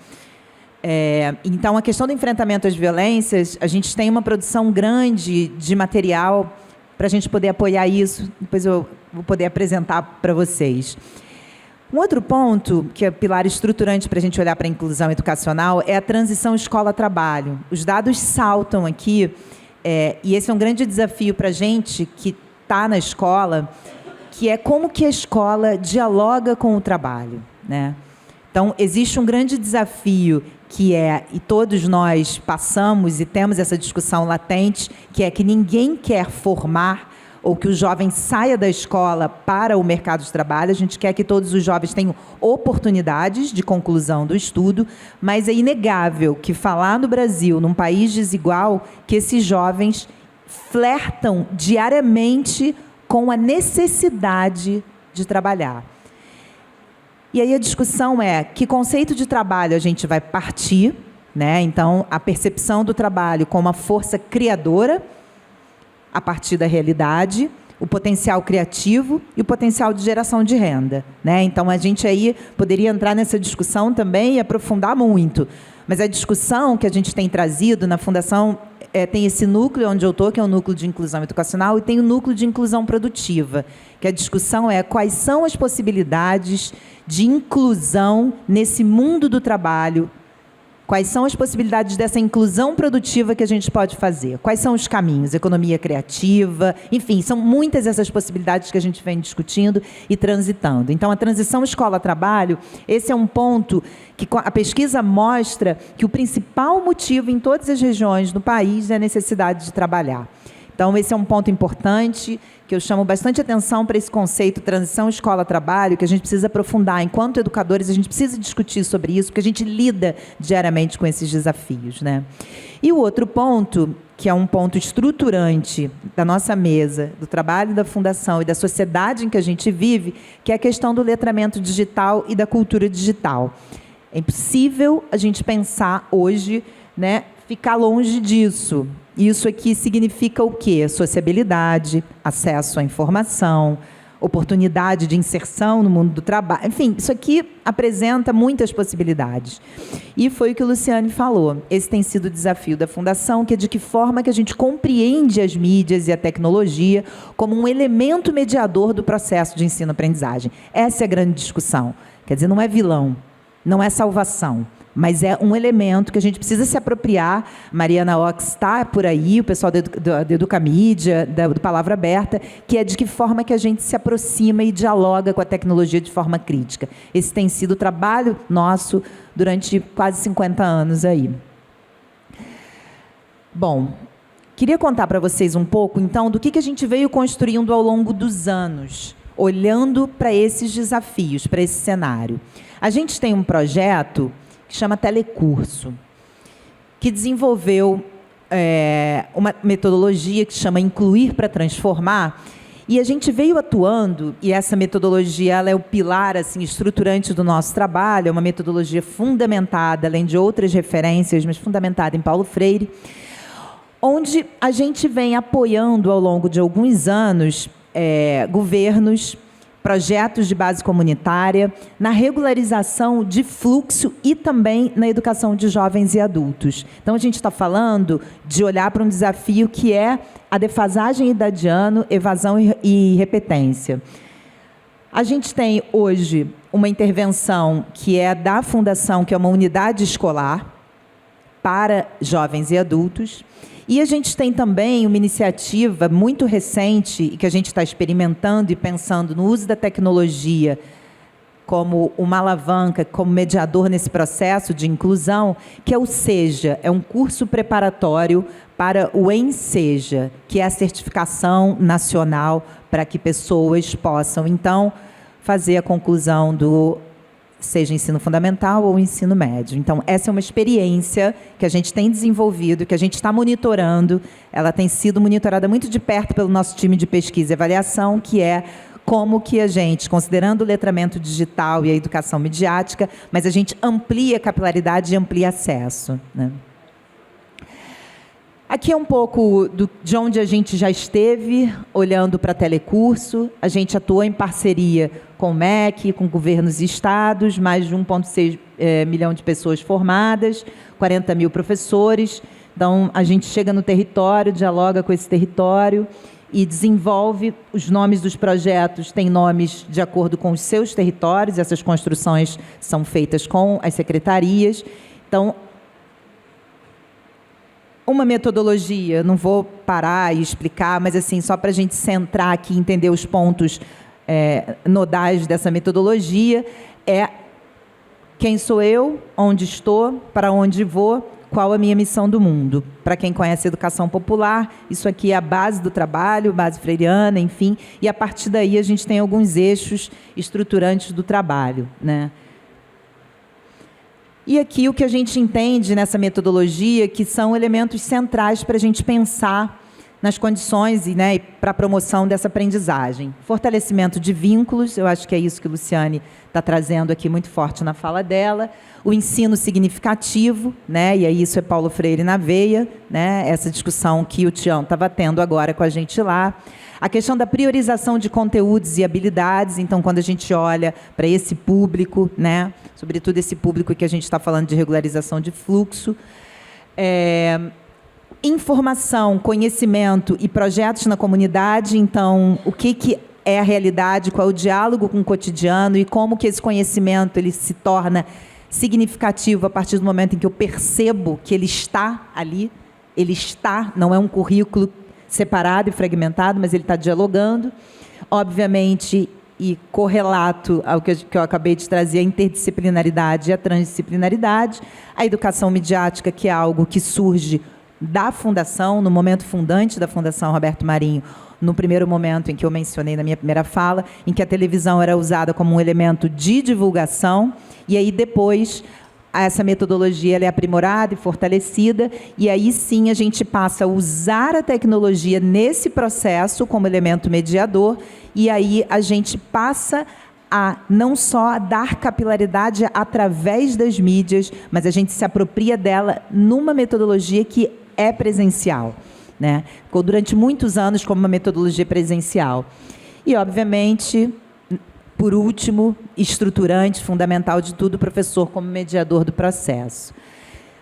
Então, a questão do enfrentamento às violências, a gente tem uma produção grande de material para a gente poder apoiar isso, depois eu vou poder apresentar para vocês. Um outro ponto, que é pilar estruturante para a gente olhar para a inclusão educacional, é a transição escola-trabalho. Os dados saltam aqui, e esse é um grande desafio para a gente que está na escola, que é como que a escola dialoga com o trabalho, né? Então, existe um grande desafio e todos nós passamos e temos essa discussão latente, que é que ninguém quer formar ou que o jovem saia da escola para o mercado de trabalho. A gente quer que todos os jovens tenham oportunidades de conclusão do estudo, mas é inegável que falar no Brasil, num país desigual, que esses jovens flertam diariamente com a necessidade de trabalhar. E aí a discussão é que conceito de trabalho a gente vai partir, né? Então, a percepção do trabalho como uma força criadora, a partir da realidade, o potencial criativo e o potencial de geração de renda, né? Então, a gente aí poderia entrar nessa discussão também e aprofundar muito. Mas a discussão que a gente tem trazido na Fundação tem esse núcleo onde eu estou, que é o núcleo de inclusão educacional, e tem o núcleo de inclusão produtiva, que a discussão é quais são as possibilidades de inclusão nesse mundo do trabalho, quais são as possibilidades dessa inclusão produtiva que a gente pode fazer, quais são os caminhos, economia criativa, enfim, são muitas essas possibilidades que a gente vem discutindo e transitando. Então, a transição escola-trabalho, esse é um ponto que a pesquisa mostra que o principal motivo em todas as regiões do país é a necessidade de trabalhar. Então, esse é um ponto importante, que eu chamo bastante atenção para esse conceito transição escola-trabalho, que a gente precisa aprofundar. Enquanto educadores, a gente precisa discutir sobre isso, porque a gente lida diariamente com esses desafios, né? E o outro ponto, que é um ponto estruturante da nossa mesa, do trabalho da Fundação e da sociedade em que a gente vive, que é a questão do letramento digital e da cultura digital. É impossível a gente pensar hoje, né, ficar longe disso. Isso aqui significa o quê? Sociabilidade, acesso à informação, oportunidade de inserção no mundo do trabalho. Enfim, isso aqui apresenta muitas possibilidades. E foi o que o Luciane falou. Esse tem sido o desafio da Fundação, que é de que forma que a gente compreende as mídias e a tecnologia como um elemento mediador do processo de ensino-aprendizagem. Essa é a grande discussão. Quer dizer, não é vilão, não é salvação, mas é um elemento que a gente precisa se apropriar. Mariana Ox está por aí, o pessoal da Educamídia, do Palavra Aberta, que é de que forma que a gente se aproxima e dialoga com a tecnologia de forma crítica. Esse tem sido o trabalho nosso durante quase 50 anos aí. Bom, queria contar para vocês um pouco, então, do que a gente veio construindo ao longo dos anos, olhando para esses desafios, para esse cenário. A gente tem um projeto que chama Telecurso, que desenvolveu uma metodologia que chama Incluir para Transformar, e a gente veio atuando, e essa metodologia ela é o pilar assim, estruturante do nosso trabalho, é uma metodologia fundamentada, além de outras referências, mas fundamentada em Paulo Freire, onde a gente vem apoiando ao longo de alguns anos governos, projetos de base comunitária, na regularização de fluxo e também na educação de jovens e adultos. Então, a gente está falando de olhar para um desafio que é a defasagem idadiana, evasão e repetência. A gente tem, hoje, uma intervenção que é da Fundação, que é uma unidade escolar para jovens e adultos. E a gente tem também uma iniciativa muito recente, que a gente está experimentando e pensando no uso da tecnologia como uma alavanca, como mediador nesse processo de inclusão, que é o SEJA, é um curso preparatório para o ENSEJA, que é a certificação nacional para que pessoas possam, então, fazer a conclusão do seja ensino fundamental ou ensino médio. Então, essa é uma experiência que a gente tem desenvolvido, que a gente está monitorando. Ela tem sido monitorada muito de perto pelo nosso time de pesquisa e avaliação, que é como que a gente, considerando o letramento digital e a educação midiática, mas a gente amplia a capilaridade e amplia acesso, né? Aqui é um pouco de onde a gente já esteve, olhando para Telecurso. A gente atuou em parceria com o MEC, com governos e estados, mais de 1,6 milhão de pessoas formadas, 40 mil professores. Então, a gente chega no território, dialoga com esse território e desenvolve os nomes dos projetos, têm nomes de acordo com os seus territórios, essas construções são feitas com as secretarias. Então, uma metodologia, não vou parar e explicar, mas assim, só para a gente centrar aqui e entender os pontos nodais dessa metodologia, é quem sou eu, onde estou, para onde vou, qual a minha missão do mundo. Para quem conhece educação popular, isso aqui é a base do trabalho, base freiriana, enfim, e a partir daí a gente tem alguns eixos estruturantes do trabalho, né? E aqui o que a gente entende nessa metodologia, que são elementos centrais para a gente pensar nas condições e para a promoção dessa aprendizagem. Fortalecimento de vínculos, eu acho que é isso que a Luciane está trazendo aqui muito forte na fala dela. O ensino significativo, e aí isso é Paulo Freire na veia, essa discussão que o Tião estava tendo agora com a gente lá. A questão da priorização de conteúdos e habilidades, então, quando a gente olha para esse público, sobretudo esse público que a gente está falando de regularização de fluxo, informação, conhecimento e projetos na comunidade, então, o que é a realidade, qual é o diálogo com o cotidiano e como que esse conhecimento ele se torna significativo a partir do momento em que eu percebo que ele está ali, ele está, não é um currículo separado e fragmentado, mas ele está dialogando. Obviamente, e correlato ao que eu acabei de trazer, a interdisciplinaridade e a transdisciplinaridade. A educação midiática, que é algo que surge da Fundação, no momento fundante da Fundação Roberto Marinho, no primeiro momento em que eu mencionei na minha primeira fala, em que a televisão era usada como um elemento de divulgação, e aí depois essa metodologia ela é aprimorada e fortalecida, e aí sim a gente passa a usar a tecnologia nesse processo como elemento mediador, e aí a gente passa a não só dar capilaridade através das mídias, mas a gente se apropria dela numa metodologia que é presencial, né? Ficou durante muitos anos como uma metodologia presencial. E, obviamente, por último, estruturante, fundamental de tudo, o professor como mediador do processo.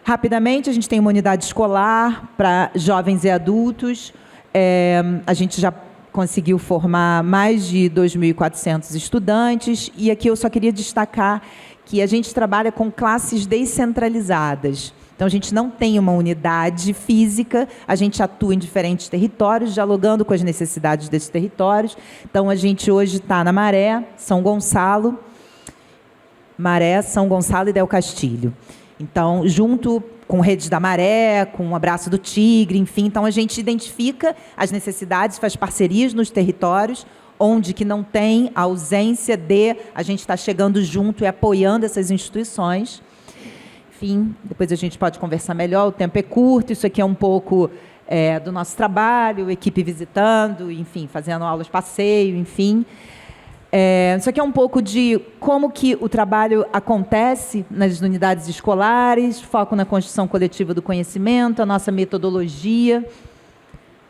Rapidamente, a gente tem uma unidade escolar para jovens e adultos. A gente já conseguiu formar mais de 2.400 estudantes. E aqui eu só queria destacar que a gente trabalha com classes descentralizadas. Então, a gente não tem uma unidade física, a gente atua em diferentes territórios, dialogando com as necessidades desses territórios. Então, a gente hoje está na Maré, São Gonçalo e Del Castilho. Então, junto com Redes da Maré, com o Abraço do Tigre, enfim, então a gente identifica as necessidades, faz parcerias nos territórios, onde que não tem a ausência de, a gente está chegando junto e apoiando essas instituições. Enfim, depois a gente pode conversar melhor, o tempo é curto, isso aqui é um pouco do nosso trabalho, equipe visitando, enfim, fazendo aulas passeio, enfim. Isso aqui é um pouco de como que o trabalho acontece nas unidades escolares, foco na construção coletiva do conhecimento, a nossa metodologia,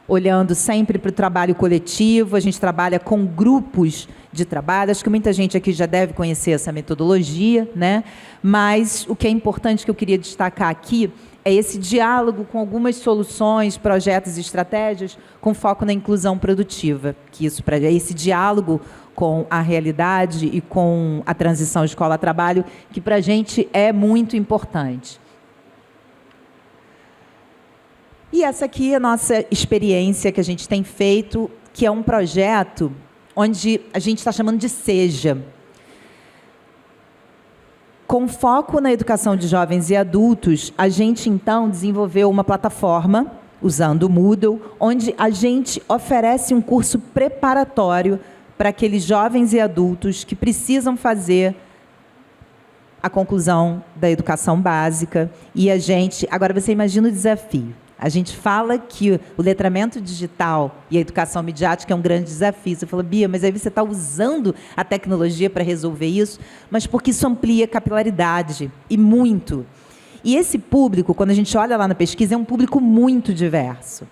olhando sempre para o trabalho coletivo. A gente trabalha com grupos de trabalho. Acho que muita gente aqui já deve conhecer essa metodologia, né? Mas o que é importante que eu queria destacar aqui é esse diálogo com algumas soluções, projetos e estratégias com foco na inclusão produtiva. Que isso, esse diálogo com a realidade e com a transição escola-trabalho, que para a gente é muito importante. E essa aqui é a nossa experiência que a gente tem feito, que é um projeto onde a gente está chamando de Seja. Com foco na educação de jovens e adultos, a gente, então, desenvolveu uma plataforma, usando o Moodle, onde a gente oferece um curso preparatório para aqueles jovens e adultos que precisam fazer a conclusão da educação básica. E a gente... Agora, você imagina o desafio. A gente fala que o letramento digital e a educação midiática é um grande desafio. Você fala, Bia, mas aí você está usando a tecnologia para resolver isso, mas porque isso amplia a capilaridade, e muito. E esse público, quando a gente olha lá na pesquisa, é um público muito diverso.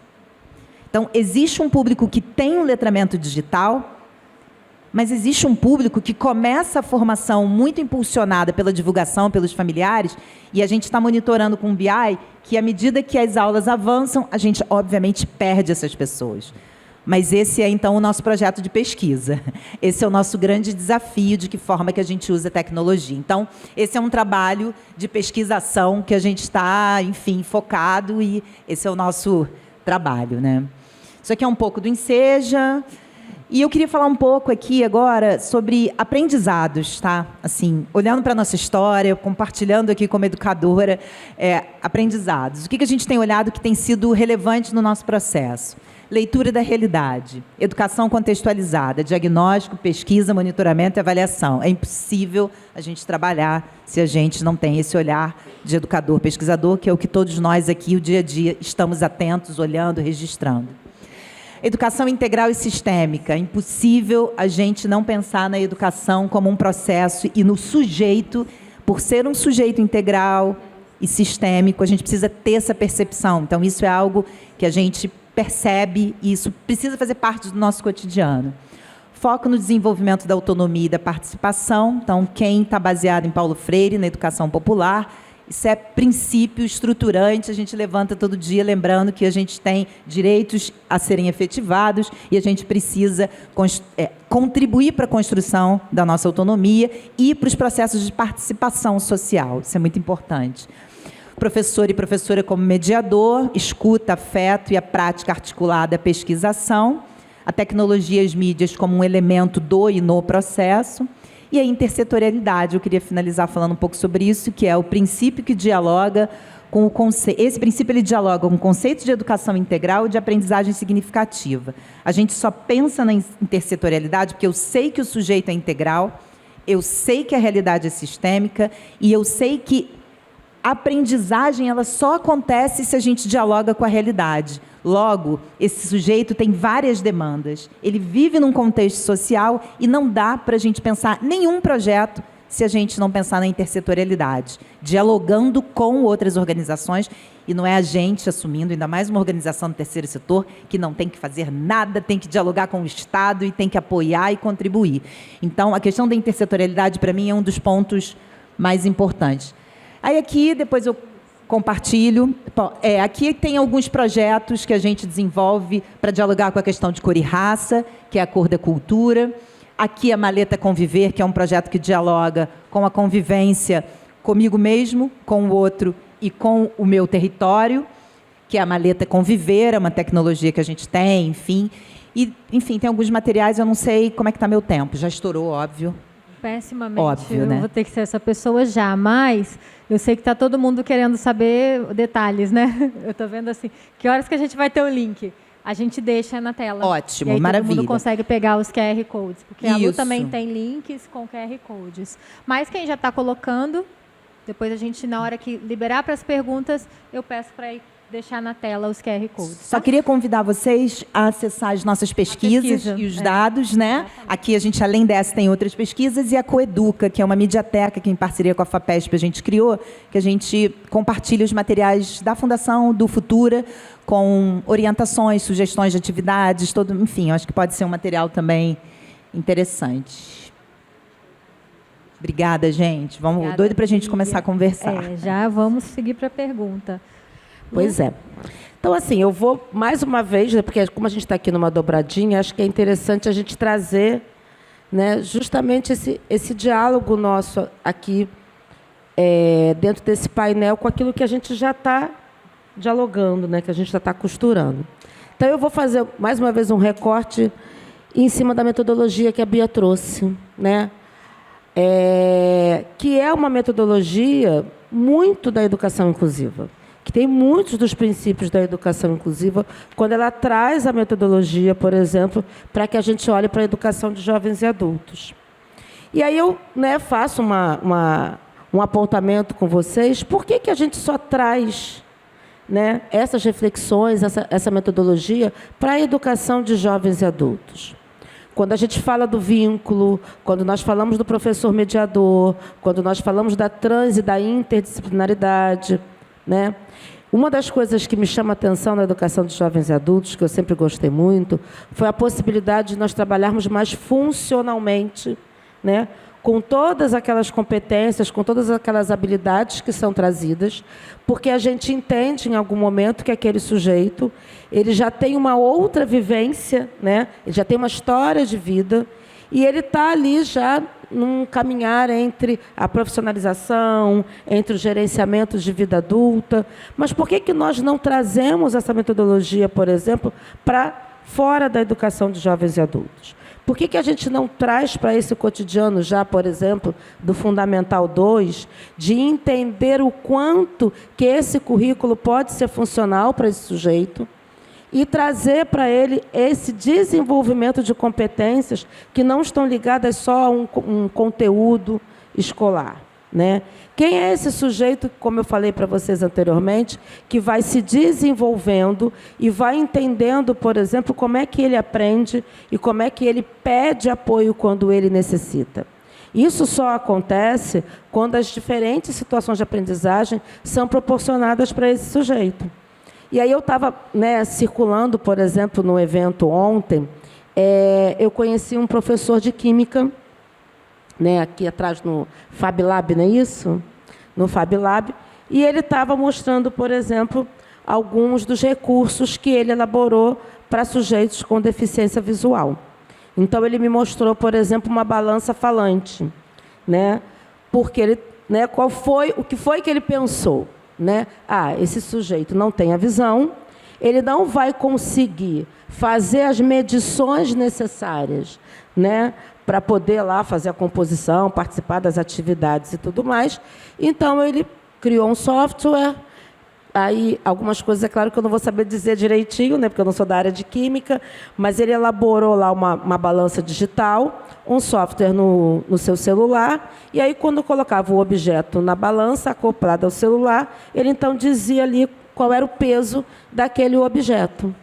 Então, existe um público que tem um letramento digital, mas existe um público que começa a formação muito impulsionada pela divulgação, pelos familiares, e a gente está monitorando com o BI que, à medida que as aulas avançam, a gente, obviamente, perde essas pessoas. Mas esse é, então, o nosso projeto de pesquisa. Esse é o nosso grande desafio de que forma que a gente usa a tecnologia. Então, esse é um trabalho de pesquisação que a gente está, enfim, focado, e esse é o nosso trabalho, né? Isso aqui é um pouco do Enseja. E eu queria falar um pouco aqui agora sobre aprendizados, tá? Assim, olhando para a nossa história, compartilhando aqui como educadora, aprendizados. O que a gente tem olhado que tem sido relevante no nosso processo? Leitura da realidade, educação contextualizada, diagnóstico, pesquisa, monitoramento e avaliação. É impossível a gente trabalhar se a gente não tem esse olhar de educador, pesquisador, que é o que todos nós aqui, o dia a dia, estamos atentos, olhando, registrando. Educação integral e sistêmica. É impossível a gente não pensar na educação como um processo e no sujeito, por ser um sujeito integral e sistêmico, a gente precisa ter essa percepção. Então, isso é algo que a gente percebe e isso precisa fazer parte do nosso cotidiano. Foco no desenvolvimento da autonomia e da participação. Então, quem está baseado em Paulo Freire, na educação popular, isso é princípio estruturante, a gente levanta todo dia lembrando que a gente tem direitos a serem efetivados e a gente precisa contribuir para a construção da nossa autonomia e para os processos de participação social. Isso é muito importante. Professor e professora como mediador, escuta, afeto e a prática articulada, a pesquisação. A tecnologia e as mídias como um elemento do e no processo. E a intersetorialidade, eu queria finalizar falando um pouco sobre isso, que é o princípio que dialoga com o conceito. Esse princípio ele dialoga com o conceito de educação integral e de aprendizagem significativa. A gente só pensa na intersetorialidade porque eu sei que o sujeito é integral, eu sei que a realidade é sistêmica e eu sei que a aprendizagem ela só acontece se a gente dialoga com a realidade. Logo, esse sujeito tem várias demandas. Ele vive num contexto social e não dá para a gente pensar nenhum projeto se a gente não pensar na intersetorialidade, dialogando com outras organizações, e não é a gente assumindo, ainda mais uma organização do terceiro setor, que não tem que fazer nada, tem que dialogar com o Estado e tem que apoiar e contribuir. Então, a questão da intersetorialidade, para mim, é um dos pontos mais importantes. Aí aqui, depois eu compartilho. Aqui tem alguns projetos que a gente desenvolve para dialogar com a questão de cor e raça, que é a cor da cultura. Aqui a Maleta Conviver, que é um projeto que dialoga com a convivência comigo mesmo, com o outro e com o meu território, que é a Maleta Conviver, é uma tecnologia que a gente tem, enfim. E, enfim, tem alguns materiais, eu não sei como é que está meu tempo. Já estourou, óbvio. Pessimamente. Óbvio, né? Eu vou ter que ser essa pessoa já, mas eu sei que está todo mundo querendo saber detalhes, né? Eu estou vendo assim, que horas que a gente vai ter o link? A gente deixa na tela. Ótimo, e aí maravilha. todo mundo consegue pegar os QR Codes, porque a Lu Isso. também tem links com QR Codes. Mas quem já está colocando, depois a gente, na hora que liberar para as perguntas, eu peço para deixar na tela os QR Codes. Só queria convidar vocês a acessar as nossas pesquisas e os dados, né? Exatamente. Aqui a gente, além dessa, tem outras pesquisas, e a Coeduca, que é uma mediateca que, em parceria com a FAPESP, a gente criou, que a gente compartilha os materiais da Fundação, do Futura, com orientações, sugestões de atividades, enfim, eu acho que pode ser um material também interessante. Obrigada, gente. Obrigada, Doido para a gente Bia. começar a conversar. Já vamos seguir para a pergunta. Pois é. Então, assim, eu vou mais uma vez, né, porque como a gente está aqui numa dobradinha, acho que é interessante a gente trazer, né, justamente esse diálogo nosso aqui, dentro desse painel, com aquilo que a gente já está dialogando, né, que a gente já está costurando. Então, eu vou fazer, mais uma vez, um recorte em cima da metodologia que a Bia trouxe, né, que é uma metodologia muito da educação inclusiva, que tem muitos dos princípios da educação inclusiva, quando ela traz a metodologia, por exemplo, para que a gente olhe para a educação de jovens e adultos. E aí eu, né, faço um apontamento com vocês, por que a gente só traz, né, essas reflexões, essa metodologia para a educação de jovens e adultos? Quando a gente fala do vínculo, quando nós falamos do professor mediador, quando nós falamos da trans e da interdisciplinaridade, né? Uma das coisas que me chama a atenção na educação de jovens e adultos, que eu sempre gostei muito, foi a possibilidade de nós trabalharmos mais funcionalmente, né? Com todas aquelas competências, com todas aquelas habilidades que são trazidas, porque a gente entende em algum momento que aquele sujeito ele já tem uma outra vivência, né? Ele já tem uma história de vida, e ele está ali já num caminhar entre a profissionalização, entre o gerenciamento de vida adulta. Mas por que nós não trazemos essa metodologia, por exemplo, para fora da educação de jovens e adultos? Por que a gente não traz para esse cotidiano já, por exemplo, do Fundamental 2, de entender o quanto que esse currículo pode ser funcional para esse sujeito, e trazer para ele esse desenvolvimento de competências que não estão ligadas só a um conteúdo escolar, né? Quem é esse sujeito, como eu falei para vocês anteriormente, que vai se desenvolvendo e vai entendendo, por exemplo, como é que ele aprende e como é que ele pede apoio quando ele necessita? Isso só acontece quando as diferentes situações de aprendizagem são proporcionadas para esse sujeito. E aí eu estava, né, circulando, por exemplo, no evento ontem, eu conheci um professor de química, né, aqui atrás no Fab Lab, não é isso? No Fab Lab, e ele estava mostrando, por exemplo, alguns dos recursos que ele elaborou para sujeitos com deficiência visual. Então, ele me mostrou, por exemplo, uma balança falante, né, porque ele, né, o que foi que ele pensou? Né? Esse sujeito não tem a visão, ele não vai conseguir fazer as medições necessárias, né, para poder lá fazer a composição, participar das atividades e tudo mais. Então, ele criou um software. Aí, algumas coisas, é claro que eu não vou saber dizer direitinho, né, porque eu não sou da área de química, mas ele elaborou lá uma balança digital, um software no seu celular, e aí, quando colocava o objeto na balança, acoplado ao celular, ele, então, dizia ali qual era o peso daquele objeto.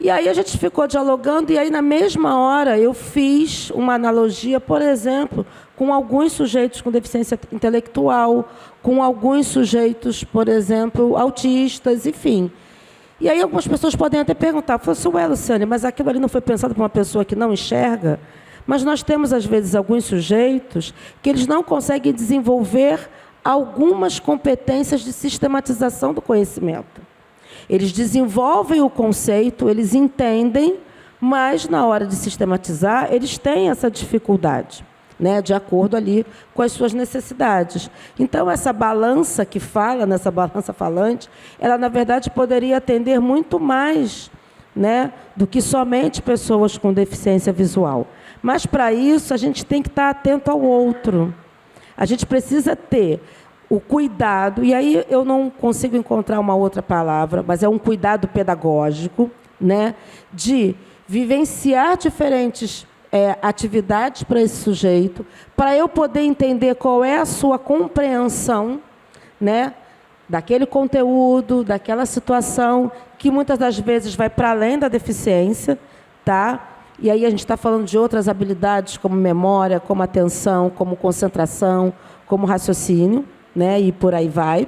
E aí a gente ficou dialogando, e aí na mesma hora eu fiz uma analogia, por exemplo, com alguns sujeitos com deficiência intelectual, com alguns sujeitos, por exemplo, autistas, enfim. E aí algumas pessoas podem até perguntar, ué, Luciane, mas aquilo ali não foi pensado para uma pessoa que não enxerga? Mas nós temos, às vezes, alguns sujeitos que eles não conseguem desenvolver algumas competências de sistematização do conhecimento. Eles desenvolvem o conceito, eles entendem, mas, na hora de sistematizar, eles têm essa dificuldade, né, de acordo ali com as suas necessidades. Então, essa balança que fala, nessa balança falante, ela, na verdade, poderia atender muito mais, né, do que somente pessoas com deficiência visual. Mas, para isso, a gente tem que estar atento ao outro. A gente precisa ter o cuidado, e aí eu não consigo encontrar uma outra palavra, mas é um cuidado pedagógico, né, de vivenciar diferentes atividades para esse sujeito, para eu poder entender qual é a sua compreensão, né, daquele conteúdo, daquela situação, que muitas das vezes vai para além da deficiência, tá? E aí a gente está falando de outras habilidades, como memória, como atenção, como concentração, como raciocínio, né, e por aí vai,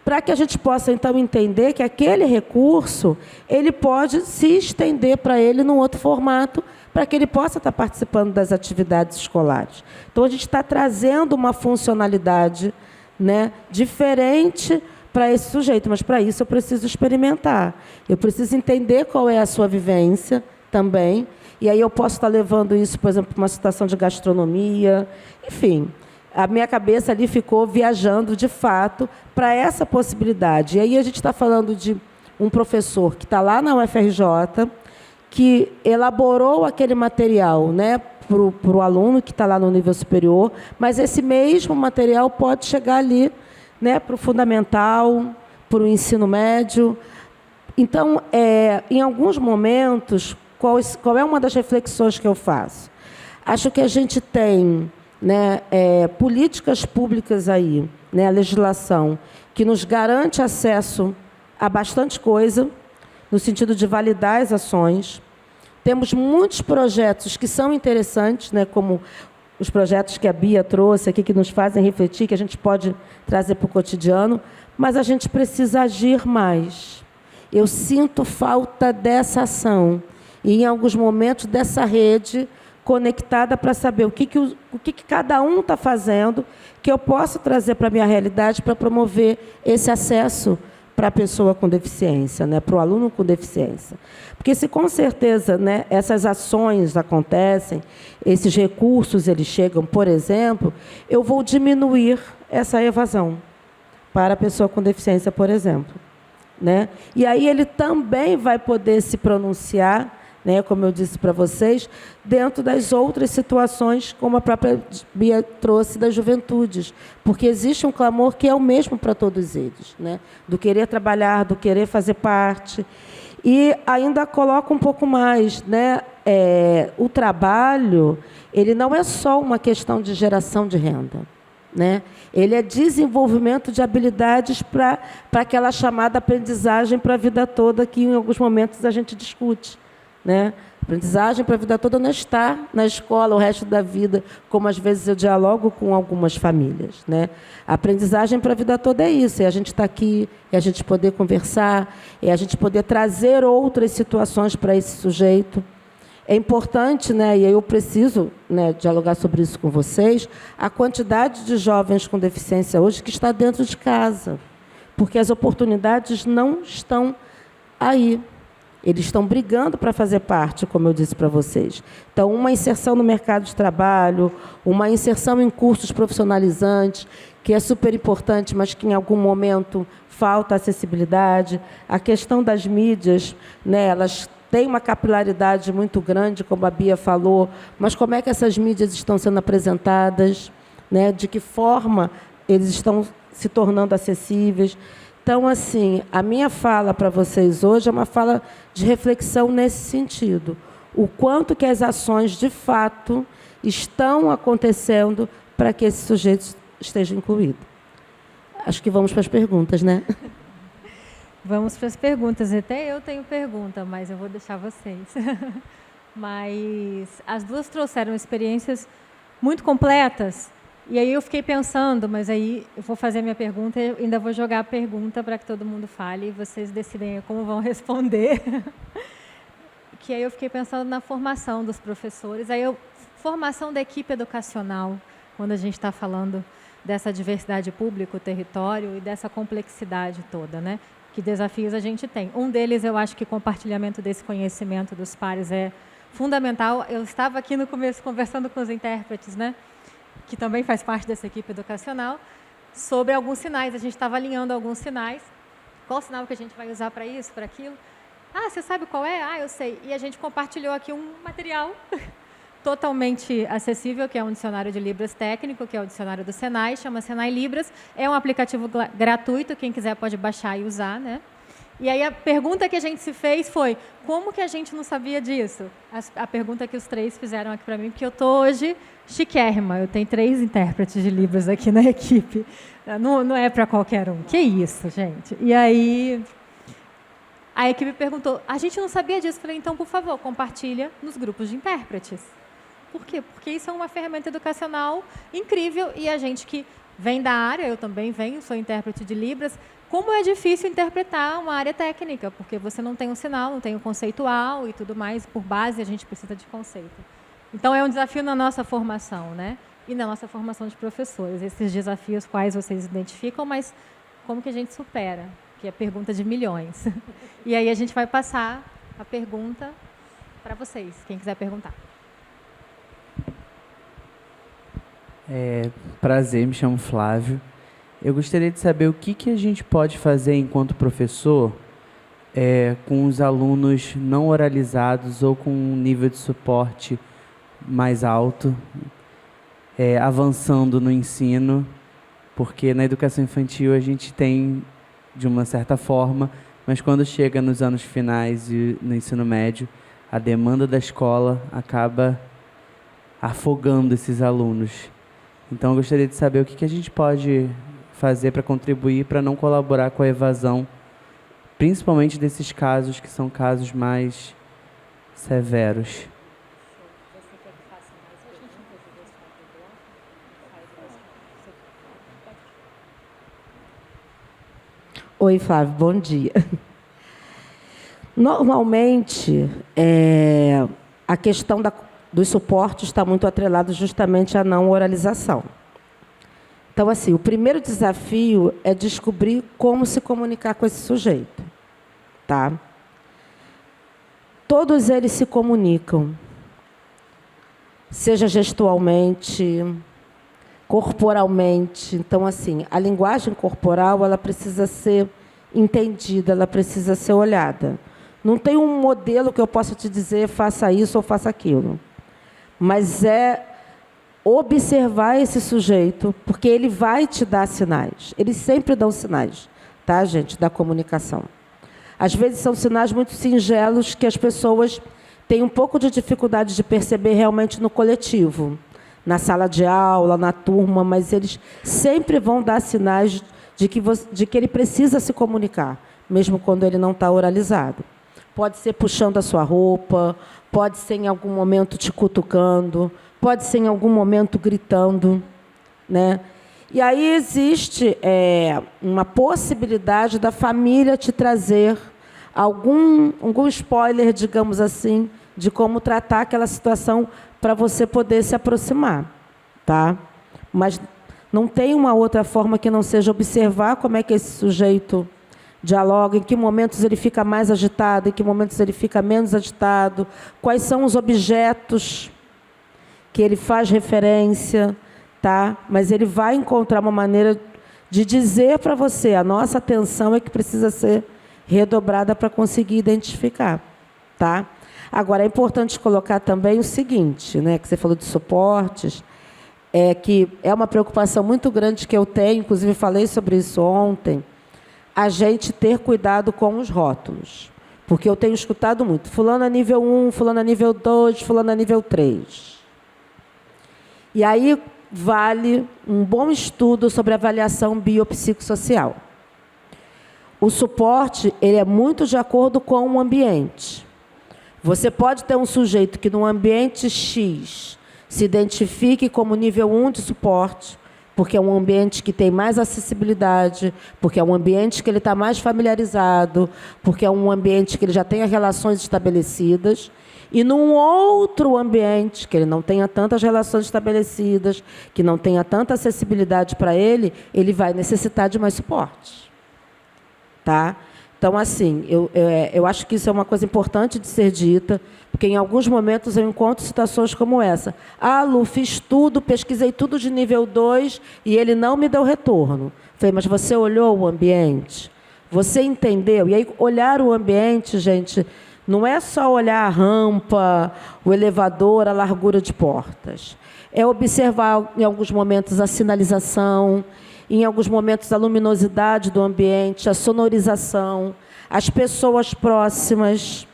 para que a gente possa, então, entender que aquele recurso ele pode se estender para ele num outro formato, para que ele possa estar participando das atividades escolares. Então, a gente está trazendo uma funcionalidade, né, diferente para esse sujeito, mas, para isso, eu preciso experimentar. Eu preciso entender qual é a sua vivência também, e aí eu posso estar levando isso, por exemplo, para uma situação de gastronomia, enfim. A minha cabeça ali ficou viajando, de fato, para essa possibilidade. E aí a gente está falando de um professor que está lá na UFRJ, que elaborou aquele material, né, para o aluno que está lá no nível superior, mas esse mesmo material pode chegar ali, né, para o fundamental, para o ensino médio. Então, em alguns momentos, qual é uma das reflexões que eu faço? Acho que a gente tem, né, políticas públicas aí, né, a legislação, que nos garante acesso a bastante coisa, no sentido de validar as ações. Temos muitos projetos que são interessantes, né, como os projetos que a Bia trouxe aqui, que nos fazem refletir, que a gente pode trazer para o cotidiano, mas a gente precisa agir mais. Eu sinto falta dessa ação e, em alguns momentos, dessa rede conectada para saber o que cada um está fazendo, que eu posso trazer para a minha realidade para promover esse acesso para a pessoa com deficiência, né, para o aluno com deficiência. Porque se com certeza, né, essas ações acontecem, esses recursos eles chegam, por exemplo, eu vou diminuir essa evasão para a pessoa com deficiência, por exemplo, né? E aí ele também vai poder se pronunciar, né, como eu disse para vocês, dentro das outras situações, como a própria Bia trouxe, das juventudes, porque existe um clamor que é o mesmo para todos eles, né, do querer trabalhar, do querer fazer parte. E ainda coloca um pouco mais, né, o trabalho, ele não é só uma questão de geração de renda, né? Ele é desenvolvimento de habilidades para aquela chamada aprendizagem para a vida toda, que em alguns momentos a gente discute, né? Aprendizagem para a vida toda não está na escola o resto da vida, como às vezes eu dialogo com algumas famílias, né? A aprendizagem para a vida toda é isso, é a gente estar aqui, é a gente poder conversar, é a gente poder trazer outras situações para esse sujeito. É importante, né, e eu preciso, né, dialogar sobre isso com vocês, a quantidade de jovens com deficiência hoje que está dentro de casa, porque as oportunidades não estão aí. Eles estão brigando para fazer parte, como eu disse para vocês. Então, uma inserção no mercado de trabalho, uma inserção em cursos profissionalizantes, que é super importante, mas que em algum momento falta acessibilidade. A questão das mídias, né, elas têm uma capilaridade muito grande, como a Bia falou, mas como é que essas mídias estão sendo apresentadas, né, de que forma eles estão se tornando acessíveis. Então, assim, a minha fala para vocês hoje é uma fala de reflexão nesse sentido. O quanto que as ações, de fato, estão acontecendo para que esse sujeito esteja incluído. Acho que vamos para as perguntas, né? Vamos para as perguntas. Até eu tenho pergunta, mas eu vou deixar vocês. Mas as duas trouxeram experiências muito completas. E aí eu fiquei pensando, mas aí eu vou fazer a minha pergunta e ainda vou jogar a pergunta para que todo mundo fale e vocês decidem como vão responder. Que aí eu fiquei pensando na formação dos professores. Formação da equipe educacional, quando a gente está falando dessa diversidade pública, o território e dessa complexidade toda, né? Que desafios a gente tem. Um deles, eu acho que compartilhamento desse conhecimento dos pares é fundamental. Eu estava aqui no começo conversando com os intérpretes, né? Que também faz parte dessa equipe educacional, sobre alguns sinais. A gente estava alinhando alguns sinais. Qual sinal que a gente vai usar para isso, para aquilo? Ah, você sabe qual é? Ah, eu sei. E a gente compartilhou aqui um material totalmente acessível, que é um dicionário de Libras técnico, que é o dicionário do Senai, chama Senai Libras. É um aplicativo gratuito, quem quiser pode baixar e usar, né? E aí a pergunta que a gente se fez foi, como que a gente não sabia disso? A pergunta que os três fizeram aqui para mim, porque eu estou hoje chiquérrima, eu tenho 3 intérpretes de Libras aqui na equipe. Não é para qualquer um. Que isso, gente? E aí a equipe perguntou, a gente não sabia disso. Falei, então, por favor, compartilha nos grupos de intérpretes. Por quê? Porque isso é uma ferramenta educacional incrível e a gente que vem da área, eu também venho, sou intérprete de Libras, como é difícil interpretar uma área técnica, porque você não tem um sinal, não tem um conceitual e tudo mais, por base a gente precisa de conceito. Então é um desafio na nossa formação, né? E na nossa formação de professores, esses desafios quais vocês identificam, mas como que a gente supera? Que é a pergunta de milhões. E aí a gente vai passar a pergunta para vocês, quem quiser perguntar. Prazer, me chamo Flávio. Eu gostaria de saber o que a gente pode fazer enquanto professor com os alunos não oralizados ou com um nível de suporte mais alto, avançando no ensino, porque na educação infantil a gente tem, de uma certa forma, mas quando chega nos anos finais e no ensino médio, a demanda da escola acaba afogando esses alunos. Então, eu gostaria de saber o que a gente pode fazer para contribuir para não colaborar com a evasão, principalmente desses casos que são casos mais severos. Oi, Flávio, bom dia. Normalmente, a questão dos suportes está muito atrelada justamente à não oralização. Então, assim, o primeiro desafio é descobrir como se comunicar com esse sujeito. Tá? Todos eles se comunicam, seja gestualmente, corporalmente. Então, assim, a linguagem corporal ela precisa ser entendida, ela precisa ser olhada. Não tem um modelo que eu possa te dizer faça isso ou faça aquilo. Mas é observar esse sujeito, porque ele vai te dar sinais. Eles sempre dão sinais, tá, gente, da comunicação. Às vezes são sinais muito singelos que as pessoas têm um pouco de dificuldade de perceber realmente no coletivo, na sala de aula, na turma, mas eles sempre vão dar sinais de que ele precisa se comunicar, mesmo quando ele não está oralizado. Pode ser puxando a sua roupa, pode ser em algum momento te cutucando, pode ser em algum momento gritando, né? E aí existe uma possibilidade da família te trazer algum spoiler, digamos assim, de como tratar aquela situação para você poder se aproximar, tá? Mas não tem uma outra forma que não seja observar como é que esse sujeito dialoga, em que momentos ele fica mais agitado, em que momentos ele fica menos agitado, quais são os objetos que ele faz referência, tá? Mas ele vai encontrar uma maneira de dizer para você, a nossa atenção é que precisa ser redobrada para conseguir identificar, tá? Agora, é importante colocar também o seguinte, né, que você falou de suportes, que é uma preocupação muito grande que eu tenho, inclusive falei sobre isso ontem, a gente ter cuidado com os rótulos. Porque eu tenho escutado muito, fulano é nível 1, fulano é nível 2, fulano é nível 3. E aí vale um bom estudo sobre avaliação biopsicossocial. o suporte ele é muito de acordo com o ambiente. Você pode ter um sujeito que no ambiente X se identifique como nível 1 de suporte, porque é um ambiente que tem mais acessibilidade, porque é um ambiente que ele está mais familiarizado, porque é um ambiente que ele já tem as relações estabelecidas, e num outro ambiente que ele não tenha tantas relações estabelecidas, que não tenha tanta acessibilidade para ele, ele vai necessitar de mais suporte. Tá? Então, assim, eu acho que isso é uma coisa importante de ser dita, porque em alguns momentos eu encontro situações como essa. Ah, Lu, fiz tudo, pesquisei tudo de nível 2 e ele não me deu retorno. Falei, mas você olhou o ambiente? Você entendeu? E aí, olhar o ambiente, gente, não é só olhar a rampa, o elevador, a largura de portas. É observar, em alguns momentos, a sinalização, em alguns momentos, a luminosidade do ambiente, a sonorização, as pessoas próximas,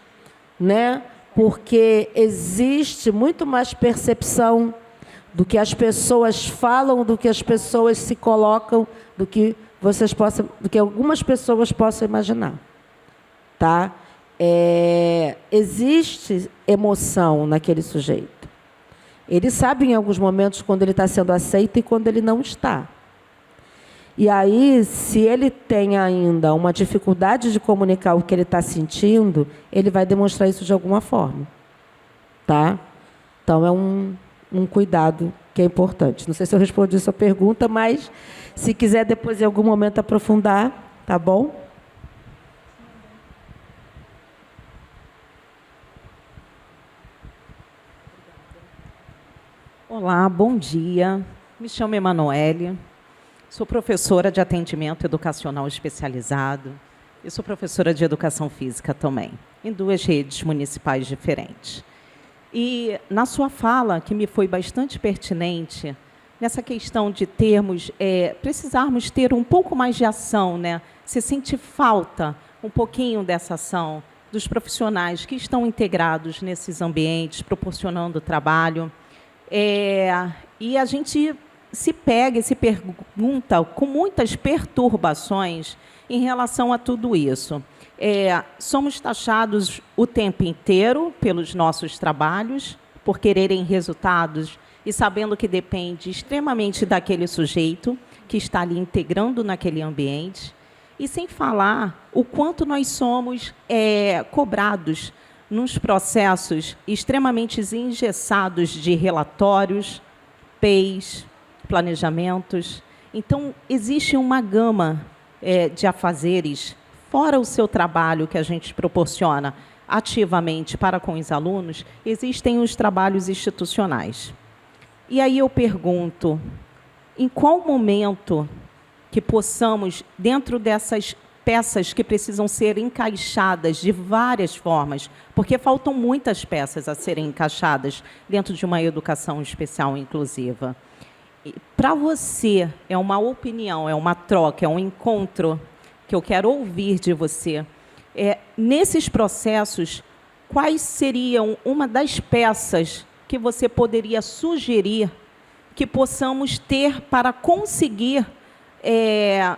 né? Porque existe muito mais percepção do que as pessoas falam, do que as pessoas se colocam, do que algumas pessoas possam imaginar. Tá? Existe emoção naquele sujeito. Ele sabe em alguns momentos quando ele está sendo aceito e quando ele não está. E aí, se ele tem ainda uma dificuldade de comunicar o que ele está sentindo, ele vai demonstrar isso de alguma forma. Tá? Então, é um cuidado que é importante. Não sei se eu respondi a sua pergunta, mas se quiser depois, em algum momento, aprofundar, tá bom? Olá, bom dia. Me chamo Emanuele. Sou professora de atendimento educacional especializado e sou professora de educação física também, em 2 redes municipais diferentes. E na sua fala, que me foi bastante pertinente, nessa questão de precisarmos ter um pouco mais de ação, né? Se sente falta um pouquinho dessa ação dos profissionais que estão integrados nesses ambientes, proporcionando trabalho. E a gente se pega e se pergunta com muitas perturbações em relação a tudo isso. Somos taxados o tempo inteiro pelos nossos trabalhos, por quererem resultados e sabendo que depende extremamente daquele sujeito que está ali integrando naquele ambiente. E sem falar o quanto nós somos cobrados nos processos extremamente engessados de relatórios, PEIs, planejamentos. Então, existe uma gama de afazeres, fora o seu trabalho que a gente proporciona ativamente para com os alunos, existem os trabalhos institucionais. E aí eu pergunto, em qual momento que possamos, dentro dessas peças que precisam ser encaixadas de várias formas, porque faltam muitas peças a serem encaixadas dentro de uma educação especial inclusiva. Para você, é uma opinião, é uma troca, é um encontro que eu quero ouvir de você. Nesses processos, quais seriam uma das peças que você poderia sugerir que possamos ter para conseguir,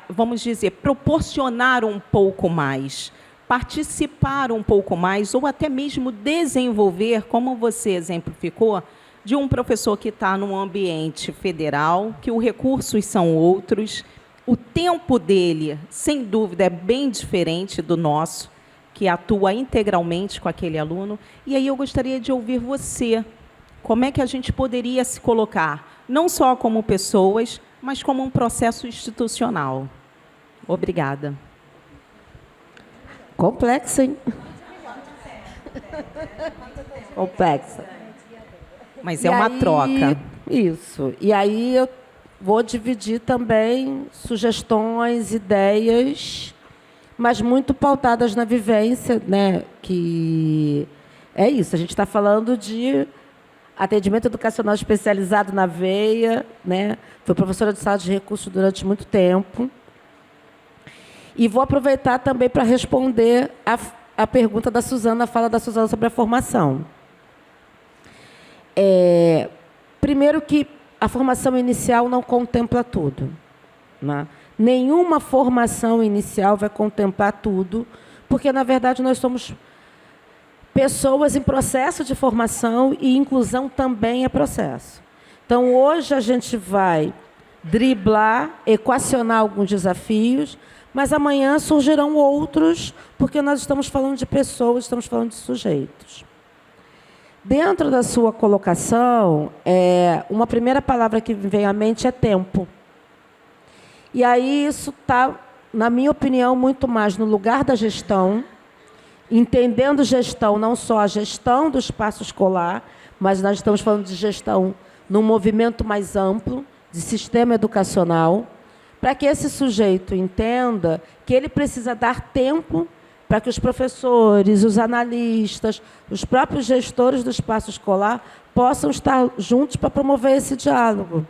vamos dizer, proporcionar um pouco mais, participar um pouco mais, ou até mesmo desenvolver, como você exemplificou, de um professor que está num ambiente federal, que os recursos são outros, o tempo dele, sem dúvida, é bem diferente do nosso, que atua integralmente com aquele aluno. E aí eu gostaria de ouvir você, como é que a gente poderia se colocar, não só como pessoas, mas como um processo institucional. Obrigada. Complexa, hein? Complexa. Mas é uma troca. Isso. E aí eu vou dividir também sugestões, ideias, mas muito pautadas na vivência, né? Que é isso. A gente está falando de atendimento educacional especializado na veia, né? Fui professora de sala de recursos durante muito tempo. E vou aproveitar também para responder a pergunta da Suzana, a fala da Suzana sobre a formação. Primeiro que a formação inicial não contempla tudo, né? Nenhuma formação inicial vai contemplar tudo, porque, na verdade, nós somos pessoas em processo de formação e inclusão também é processo. Então, hoje a gente vai driblar, equacionar alguns desafios, mas amanhã surgirão outros, porque nós estamos falando de pessoas, estamos falando de sujeitos. Dentro da sua colocação, uma primeira palavra que me vem à mente é tempo. E aí isso está, na minha opinião, muito mais no lugar da gestão, entendendo gestão, não só a gestão do espaço escolar, mas nós estamos falando de gestão num movimento mais amplo, de sistema educacional, para que esse sujeito entenda que ele precisa dar tempo para que os professores, os analistas, os próprios gestores do espaço escolar possam estar juntos para promover esse diálogo.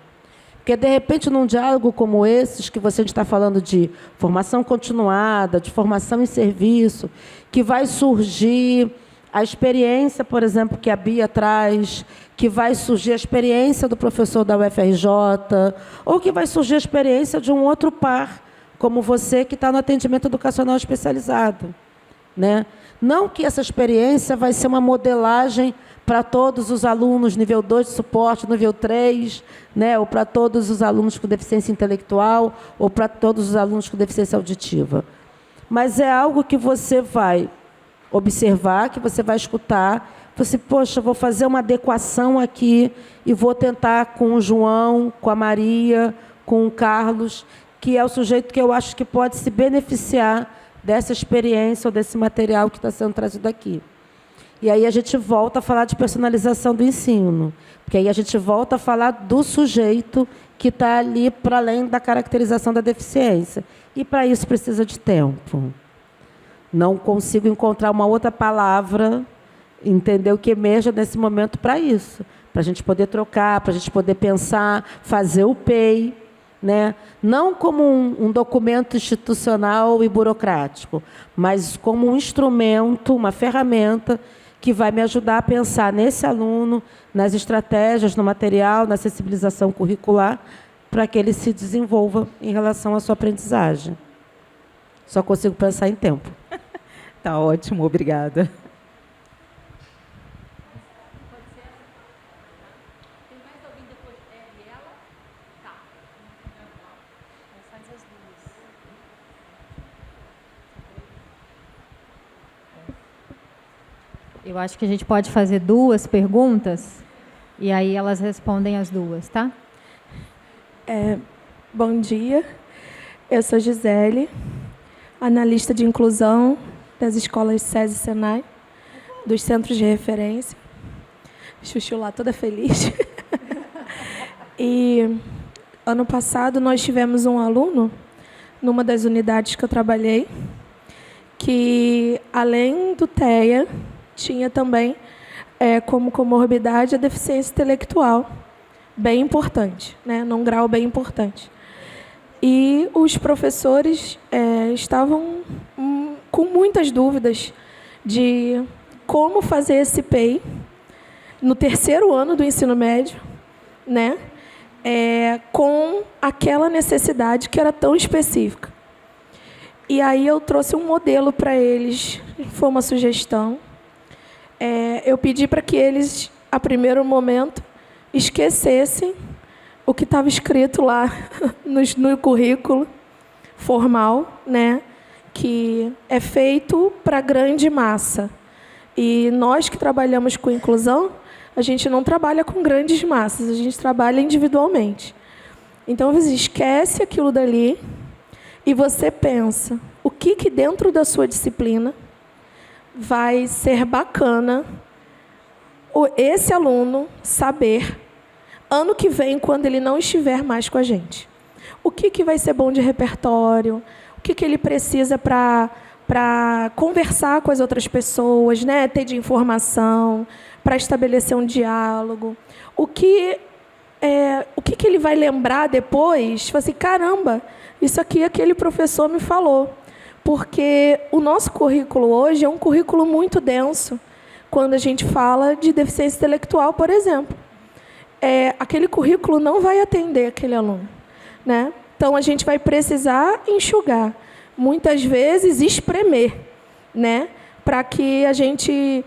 Porque, de repente, num diálogo como esse, que você está falando de formação continuada, de formação em serviço, que vai surgir a experiência, por exemplo, que a Bia traz, que vai surgir a experiência do professor da UFRJ, ou que vai surgir a experiência de um outro par, como você, que está no atendimento educacional especializado. Né? Não que essa experiência vai ser uma modelagem para todos os alunos nível 2 de suporte, nível 3, né? Ou para todos os alunos com deficiência intelectual, ou para todos os alunos com deficiência auditiva. Mas é algo que você vai observar, que você vai escutar, você, poxa, vou fazer uma adequação aqui e vou tentar com o João, com a Maria, com o Carlos, que é o sujeito que eu acho que pode se beneficiar dessa experiência ou desse material que está sendo trazido aqui. E aí a gente volta a falar de personalização do ensino, porque aí a gente volta a falar do sujeito que está ali para além da caracterização da deficiência. E para isso precisa de tempo. Não consigo encontrar uma outra palavra, entendeu, que emerja nesse momento para isso. Para a gente poder trocar, para a gente poder pensar, fazer o PEI, né? Não como um documento institucional e burocrático, mas como um instrumento, uma ferramenta que vai me ajudar a pensar nesse aluno, nas estratégias, no material, na sensibilização curricular, para que ele se desenvolva em relação à sua aprendizagem. Só consigo pensar em tempo. Tá ótimo, obrigada. Eu acho que a gente pode fazer 2 perguntas e aí elas respondem as 2, tá? Bom dia, eu sou Gisele, analista de inclusão das escolas SESI e SENAI, dos centros de referência. Chuchu lá toda feliz. E ano passado nós tivemos um aluno, numa das unidades que eu trabalhei, que além do TEA, tinha também como comorbidade a deficiência intelectual, bem importante, né? Num grau bem importante. E os professores estavam com muitas dúvidas de como fazer esse PEI no 3º ano do ensino médio, né? Com aquela necessidade que era tão específica. E aí eu trouxe um modelo para eles, foi uma sugestão. Eu pedi para que eles, a primeiro momento, esquecessem o que estava escrito lá no currículo formal, né, que é feito para grande massa. E nós que trabalhamos com inclusão, a gente não trabalha com grandes massas, a gente trabalha individualmente. Então, você esquece aquilo dali e você pensa o que dentro da sua disciplina vai ser bacana esse aluno saber ano que vem, quando ele não estiver mais com a gente. O que vai ser bom de repertório, o que ele precisa para conversar com as outras pessoas, né? Ter de informação, para estabelecer um diálogo. O que ele vai lembrar depois? Tipo assim, caramba, isso aqui aquele professor me falou. Porque o nosso currículo hoje é um currículo muito denso, quando a gente fala de deficiência intelectual, por exemplo. Aquele currículo não vai atender aquele aluno, né? Então, a gente vai precisar enxugar, muitas vezes espremer, né? Para que a gente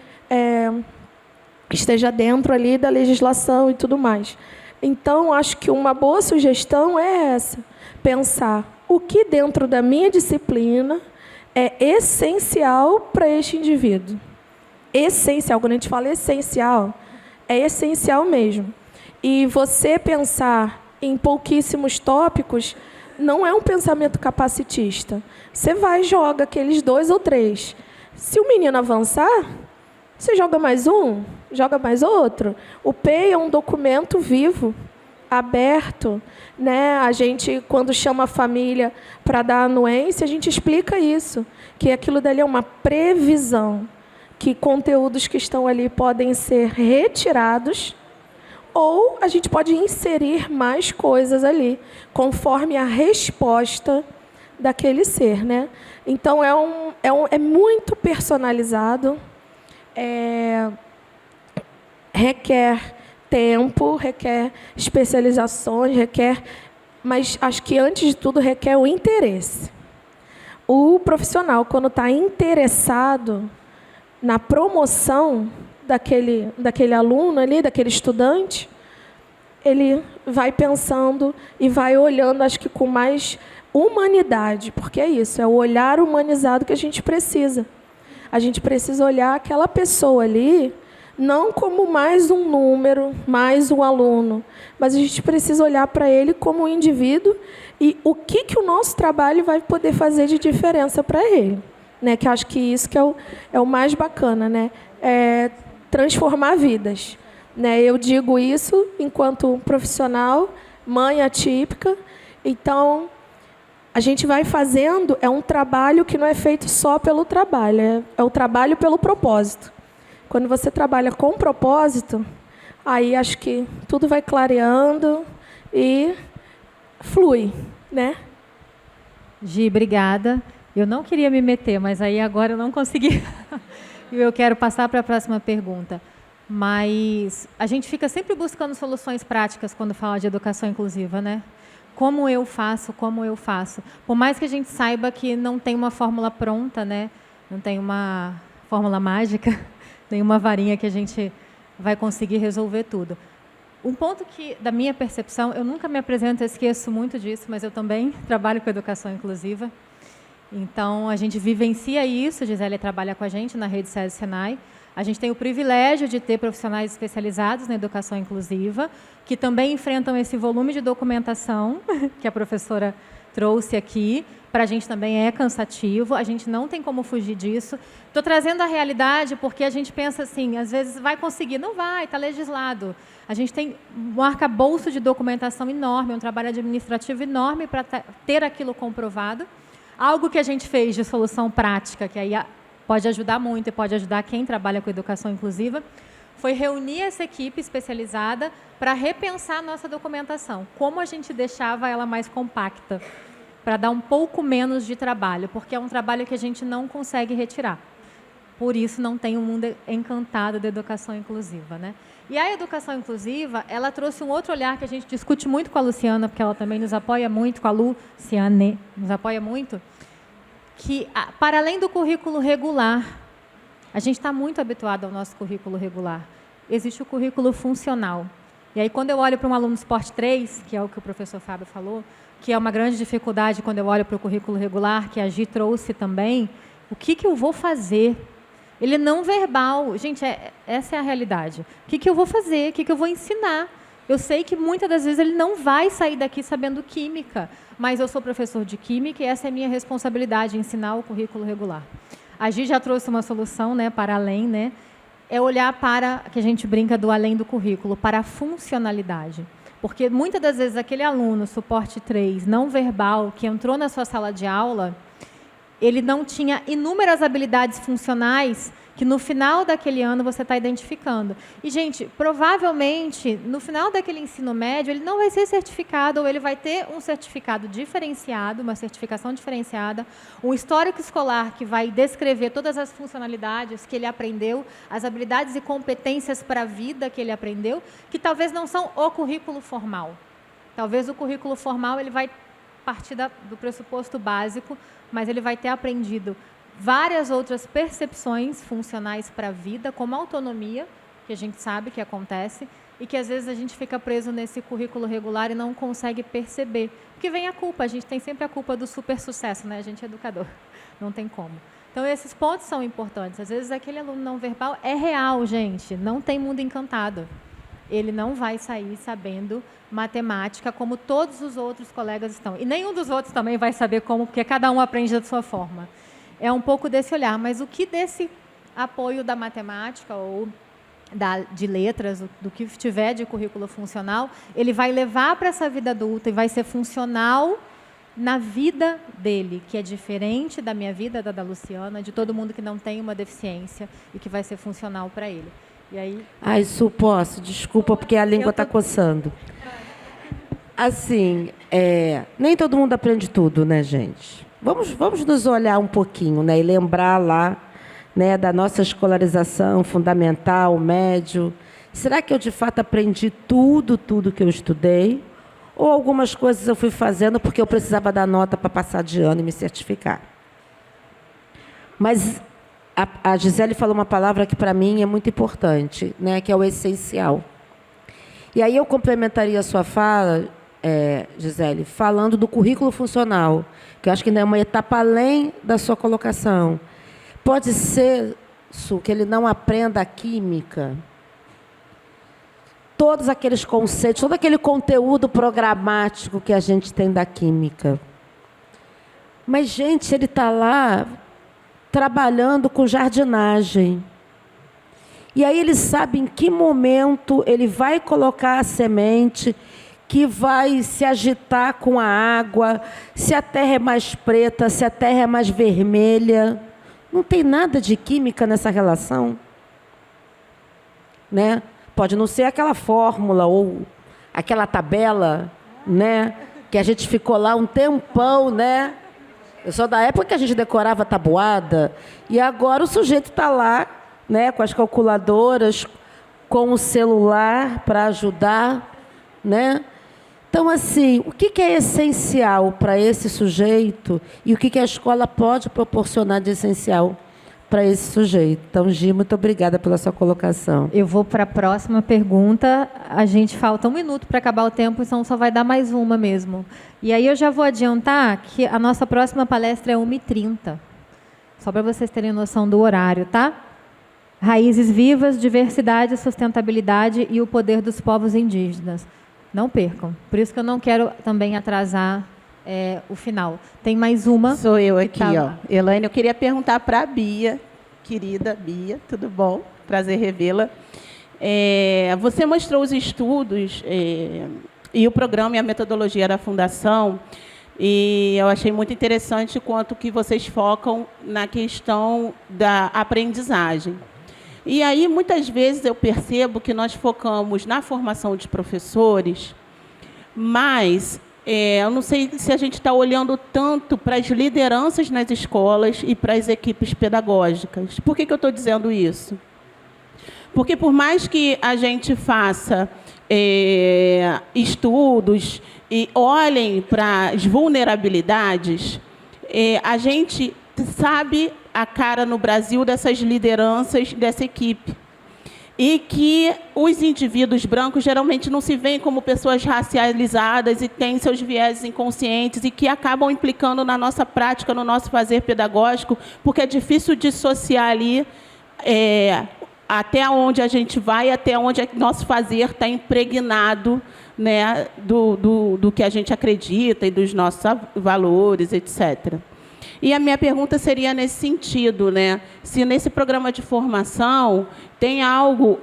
esteja dentro ali da legislação e tudo mais. Então, acho que uma boa sugestão é essa, pensar o que dentro da minha disciplina é essencial para este indivíduo. Essencial, quando a gente fala essencial, é essencial mesmo. E você pensar em pouquíssimos tópicos não é um pensamento capacitista. Você vai e joga aqueles 2 ou 3. Se o menino avançar, você joga mais um, joga mais outro. O PEI é um documento vivo, aberto, né? A gente, quando chama a família para dar anuência, a gente explica isso, que aquilo dali é uma previsão, que conteúdos que estão ali podem ser retirados ou a gente pode inserir mais coisas ali, conforme a resposta daquele ser, né? Então, é muito personalizado, requer tempo, requer especializações, mas acho que, antes de tudo, requer o interesse. O profissional, quando está interessado na promoção daquele aluno ali, daquele estudante, ele vai pensando e vai olhando, acho que com mais humanidade, porque é isso, é o olhar humanizado que a gente precisa. A gente precisa olhar aquela pessoa ali, não como mais um número, mais um aluno, mas a gente precisa olhar para ele como um indivíduo e o que o nosso trabalho vai poder fazer de diferença para ele, né? Que acho que isso que é o mais bacana, né? É transformar vidas, né? Eu digo isso enquanto profissional, mãe atípica. Então, a gente vai fazendo, é um trabalho que não é feito só pelo trabalho, é o trabalho pelo propósito. Quando você trabalha com propósito, aí acho que tudo vai clareando e flui, né? Gi, obrigada. Eu não queria me meter, mas aí agora eu não consegui. E eu quero passar para a próxima pergunta. Mas a gente fica sempre buscando soluções práticas quando fala de educação inclusiva, né? Como eu faço? Por mais que a gente saiba que não tem uma fórmula pronta, né? Não tem uma fórmula mágica, nenhuma varinha que a gente vai conseguir resolver tudo. Um ponto que, da minha percepção, eu nunca me apresento, eu esqueço muito disso, mas eu também trabalho com educação inclusiva. Então, a gente vivencia isso, a Gisele trabalha com a gente na Rede SESI Senai. A gente tem o privilégio de ter profissionais especializados na educação inclusiva, que também enfrentam esse volume de documentação que a professora trouxe aqui. Para a gente também é cansativo, a gente não tem como fugir disso. Estou trazendo a realidade porque a gente pensa assim, às vezes vai conseguir, não vai, está legislado. A gente tem um arcabouço de documentação enorme, um trabalho administrativo enorme para ter aquilo comprovado. Algo que a gente fez de solução prática, que aí pode ajudar muito e pode ajudar quem trabalha com educação inclusiva, foi reunir essa equipe especializada para repensar a nossa documentação. Como a gente deixava ela mais compacta, para dar um pouco menos de trabalho, porque é um trabalho que a gente não consegue retirar. Por isso, não tem um mundo encantado da educação inclusiva, né? E a educação inclusiva, ela trouxe um outro olhar que a gente discute muito com a Luciana, porque ela também nos apoia muito, com a Luciane, nos apoia muito, que, para além do currículo regular, a gente está muito habituado ao nosso currículo regular, existe o currículo funcional. E aí, quando eu olho para um aluno Esporte 3, que é o que o professor Fábio falou, que é uma grande dificuldade quando eu olho para o currículo regular, que a Gi trouxe também, o que eu vou fazer? Ele não verbal. Gente, essa é a realidade. O que eu vou fazer? O que eu vou ensinar? Eu sei que muitas das vezes ele não vai sair daqui sabendo química, mas eu sou professor de química e essa é a minha responsabilidade, ensinar o currículo regular. A Gi já trouxe uma solução, né, para além, né? É olhar para, que a gente brinca do além do currículo, para a funcionalidade. Porque muitas das vezes aquele aluno, suporte 3, não verbal, que entrou na sua sala de aula, ele não tinha inúmeras habilidades funcionais que no final daquele ano você está identificando. E, gente, provavelmente, no final daquele ensino médio, ele não vai ser certificado, ou ele vai ter um certificado diferenciado, uma certificação diferenciada, um histórico escolar que vai descrever todas as funcionalidades que ele aprendeu, as habilidades e competências para a vida que ele aprendeu, que talvez não são o currículo formal. Talvez o currículo formal ele vai partir do pressuposto básico, mas ele vai ter aprendido várias outras percepções funcionais para a vida, como autonomia, que a gente sabe que acontece, e que às vezes a gente fica preso nesse currículo regular e não consegue perceber. Porque vem a culpa, a gente tem sempre a culpa do super sucesso, né? A gente é educador, não tem como. Então, esses pontos são importantes. Às vezes, aquele aluno não verbal é real, gente, não tem mundo encantado. Ele não vai sair sabendo matemática como todos os outros colegas estão. E nenhum dos outros também vai saber como, porque cada um aprende da sua forma. É um pouco desse olhar, mas o que desse apoio da matemática ou de letras, do que tiver de currículo funcional, ele vai levar para essa vida adulta e vai ser funcional na vida dele, que é diferente da minha vida, da Luciana, de todo mundo que não tem uma deficiência e que vai ser funcional para ele. E aí... Ai, Su, posso? Desculpa, porque a língua está coçando. Assim, nem todo mundo aprende tudo, né, gente? Vamos nos olhar um pouquinho, né, e lembrar lá, né, da nossa escolarização fundamental, médio. Será que eu, de fato, aprendi tudo que eu estudei? Ou algumas coisas eu fui fazendo porque eu precisava dar nota para passar de ano e me certificar? Mas a Gisele falou uma palavra que, para mim, é muito importante, né, que é o essencial. E aí eu complementaria a sua fala, Gisele, falando do currículo funcional, que eu acho que ainda é uma etapa além da sua colocação. Pode ser, Su, que ele não aprenda a química, todos aqueles conceitos, todo aquele conteúdo programático que a gente tem da química. Mas, gente, ele está lá trabalhando com jardinagem. E aí ele sabe em que momento ele vai colocar a semente que vai se agitar com a água, se a terra é mais preta, se a terra é mais vermelha. Não tem nada de química nessa relação, né? Pode não ser aquela fórmula ou aquela tabela, né, que a gente ficou lá um tempão, né? Eu sou da época que a gente decorava a tabuada, e agora o sujeito está lá, né, com as calculadoras, com o celular para ajudar, né? Então, assim, o que é essencial para esse sujeito e o que a escola pode proporcionar de essencial para esse sujeito? Então, Gi, muito obrigada pela sua colocação. Eu vou para a próxima pergunta. A gente falta 1 minuto para acabar o tempo, então só vai dar mais uma mesmo. E aí eu já vou adiantar que a nossa próxima palestra é 1h30. Só para vocês terem noção do horário, tá? Raízes vivas, diversidade, sustentabilidade e o poder dos povos indígenas. Não percam. Por isso que eu não quero também atrasar o final. Tem mais uma. Sou eu aqui, ó. Elaine, eu queria perguntar para a Bia, querida Bia, tudo bom? Prazer revê-la. Você mostrou os estudos e o programa e a metodologia da Fundação, e eu achei muito interessante quanto que vocês focam na questão da aprendizagem. E aí, muitas vezes, eu percebo que nós focamos na formação de professores, mas eu não sei se a gente está olhando tanto para as lideranças nas escolas e para as equipes pedagógicas. Por que eu estou dizendo isso? Porque, por mais que a gente faça estudos e olhem para as vulnerabilidades, a gente sabe a cara no Brasil dessas lideranças, dessa equipe. E que os indivíduos brancos geralmente não se veem como pessoas racializadas e têm seus vieses inconscientes e que acabam implicando na nossa prática, no nosso fazer pedagógico, porque é difícil dissociar ali até onde a gente vai, até onde nosso fazer está impregnado, né, do que a gente acredita e dos nossos valores, etc. E a minha pergunta seria nesse sentido, né? Se nesse programa de formação tem algo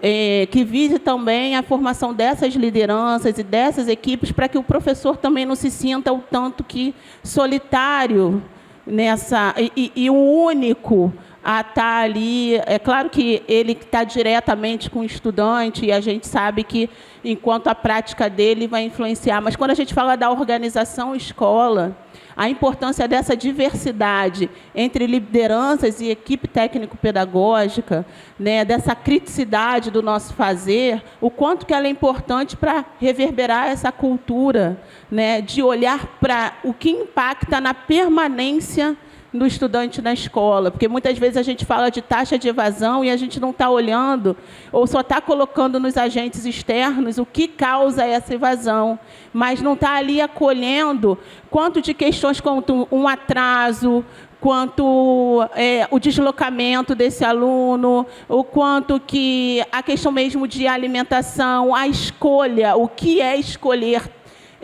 que vise também a formação dessas lideranças e dessas equipes para que o professor também não se sinta o tanto que solitário nessa e o único a estar ali. É claro que ele está diretamente com o estudante e a gente sabe que, enquanto a prática dele vai influenciar, mas quando a gente fala da organização escola, a importância dessa diversidade entre lideranças e equipe técnico-pedagógica, né, dessa criticidade do nosso fazer, o quanto que ela é importante para reverberar essa cultura, né, de olhar para o que impacta na permanência do estudante na escola, porque muitas vezes a gente fala de taxa de evasão e a gente não está olhando, ou só está colocando nos agentes externos o que causa essa evasão, mas não está ali acolhendo quanto de questões quanto um atraso, quanto o deslocamento desse aluno, o quanto que a questão mesmo de alimentação, a escolha, o que é escolher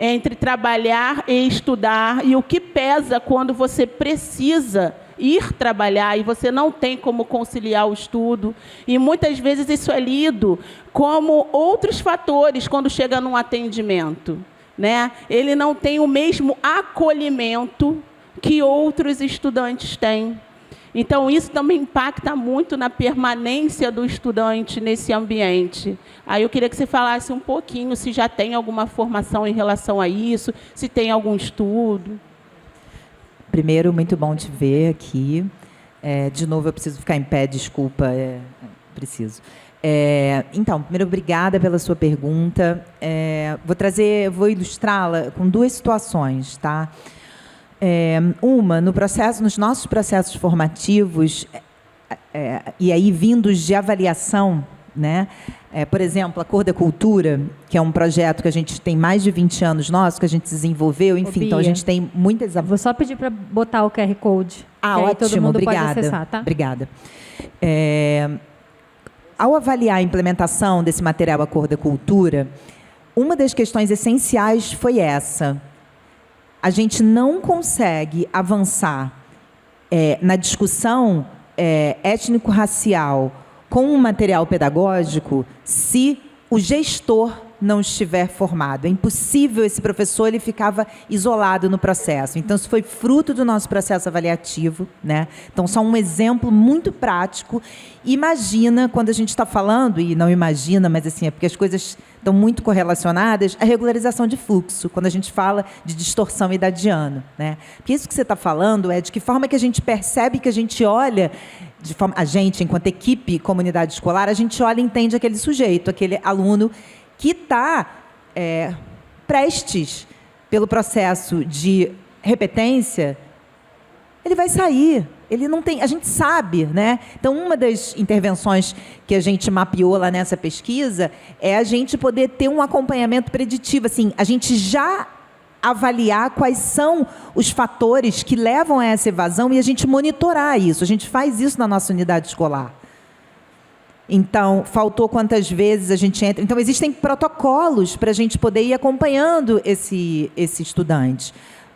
entre trabalhar e estudar, e o que pesa quando você precisa ir trabalhar e você não tem como conciliar o estudo. E muitas vezes isso é lido como outros fatores quando chega num atendimento, né? Ele não tem o mesmo acolhimento que outros estudantes têm. Então, isso também impacta muito na permanência do estudante nesse ambiente. Aí eu queria que você falasse um pouquinho se já tem alguma formação em relação a isso, se tem algum estudo. Primeiro, muito bom te ver aqui. De novo, eu preciso ficar em pé, desculpa, preciso. Então, primeiro, obrigada pela sua pergunta. Vou ilustrá-la com duas situações, tá? Uma, nos nossos processos formativos, e aí vindos de avaliação, né? Por exemplo, a Cor da Cultura, que é um projeto que a gente tem mais de 20 anos nosso, que a gente desenvolveu, enfim, então a gente tem muitas... Vou só pedir para botar o QR Code. Ótimo, todo mundo obrigada. pode acessar, tá? Obrigada. Ao avaliar a implementação desse material A Cor da Cultura, uma das questões essenciais foi essa. A gente não consegue avançar na discussão étnico-racial com um material pedagógico se o gestor não estiver formado. É impossível, esse professor ele ficava isolado no processo. Então, isso foi fruto do nosso processo avaliativo, né? Então, só um exemplo muito prático. Imagina, quando a gente está falando, e não imagina, mas assim, é porque as coisas estão muito correlacionadas, a regularização de fluxo, quando a gente fala de distorção idadiana, né? Porque isso que você está falando é de que forma que a gente percebe, que a gente olha, a gente, enquanto equipe, comunidade escolar, a gente olha e entende aquele sujeito, aquele aluno que está prestes, pelo processo de repetência, ele vai sair. Ele não tem, a gente sabe, né? Então, uma das intervenções que a gente mapeou lá nessa pesquisa é a gente poder ter um acompanhamento preditivo, assim, a gente já avaliar quais são os fatores que levam a essa evasão e a gente monitorar isso. A gente faz isso na nossa unidade escolar. Então, faltou quantas vezes a gente entra... Então, existem protocolos para a gente poder ir acompanhando esse estudante.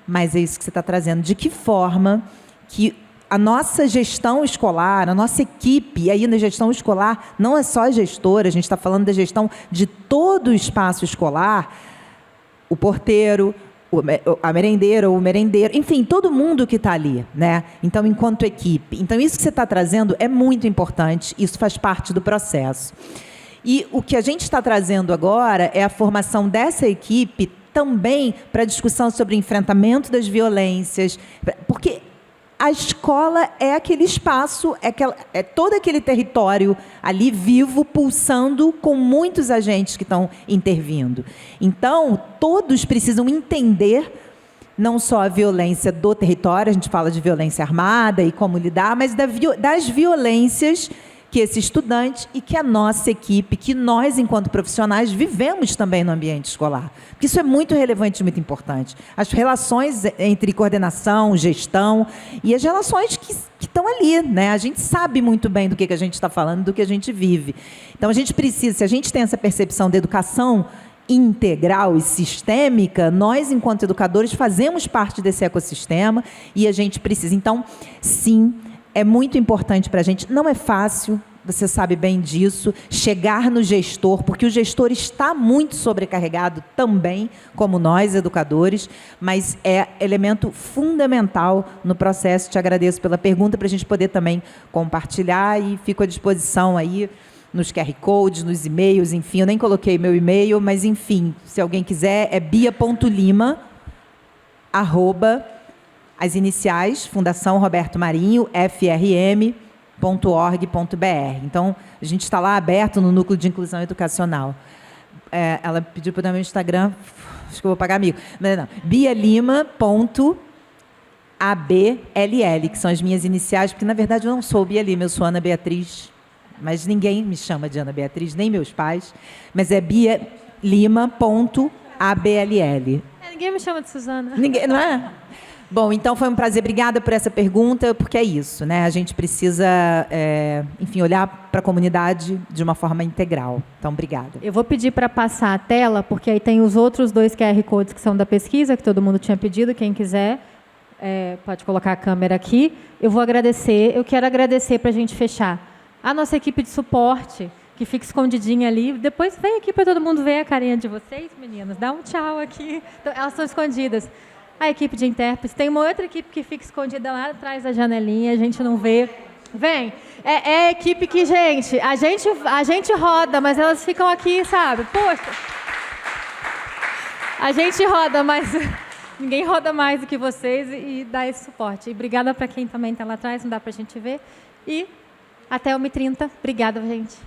Mas é isso que você está trazendo. De que forma que a nossa gestão escolar, a nossa equipe, e aí na gestão escolar, não é só a gestora, a gente está falando da gestão de todo o espaço escolar, o porteiro, a merendeira ou o merendeiro, enfim, todo mundo que está ali, né? Então, enquanto equipe. Então, isso que você está trazendo é muito importante, isso faz parte do processo. E o que a gente está trazendo agora é a formação dessa equipe também para a discussão sobre o enfrentamento das violências, porque a escola é aquele espaço, é todo aquele território ali vivo, pulsando, com muitos agentes que estão intervindo. Então, todos precisam entender não só a violência do território, a gente fala de violência armada e como lidar, mas das violências que esse estudante e que a nossa equipe, que nós, enquanto profissionais, vivemos também no ambiente escolar. Porque isso é muito relevante e muito importante. As relações entre coordenação, gestão e as relações que estão ali, né? A gente sabe muito bem do que a gente está falando, do que a gente vive. Então, a gente precisa, se a gente tem essa percepção da educação integral e sistêmica, nós, enquanto educadores, fazemos parte desse ecossistema e a gente precisa. Então, sim, é muito importante para a gente. Não é fácil, você sabe bem disso, chegar no gestor, porque o gestor está muito sobrecarregado também, como nós, educadores, mas é elemento fundamental no processo. Te agradeço pela pergunta, para a gente poder também compartilhar, e fico à disposição aí nos QR Codes, nos e-mails, enfim, eu nem coloquei meu e-mail, mas, enfim, se alguém quiser, é bia.lima@, as iniciais, Fundação Roberto Marinho, FRM.org.br. Então, a gente está lá aberto no Núcleo de Inclusão Educacional. Ela pediu para dar meu Instagram, acho que eu vou pagar amigo. Mas não, bialima.abll, que são as minhas iniciais, porque, na verdade, eu não sou Bia Lima, eu sou Ana Beatriz, mas ninguém me chama de Ana Beatriz, nem meus pais, mas é bialima.abll. Ninguém me chama de Suzana. Ninguém, não é? Bom, então foi um prazer. Obrigada por essa pergunta, porque é isso, né? A gente precisa, enfim, olhar para a comunidade de uma forma integral. Então, obrigada. Eu vou pedir para passar a tela, porque aí tem os outros 2 QR Codes que são da pesquisa, que todo mundo tinha pedido. Quem quiser, pode colocar a câmera aqui. Eu vou agradecer. Eu quero agradecer para a gente fechar a nossa equipe de suporte, que fica escondidinha ali. Depois vem aqui para todo mundo ver a carinha de vocês, meninas. Dá um tchau aqui. Então, elas estão escondidas. A equipe de intérpretes. Tem uma outra equipe que fica escondida lá atrás da janelinha, a gente não vê. Vem. É a equipe que, gente, a gente roda, mas elas ficam aqui, sabe? Poxa. A gente roda, mas ninguém roda mais do que vocês e dá esse suporte. E obrigada para quem também está lá atrás, não dá para a gente ver. E até 1h30. Obrigada, gente.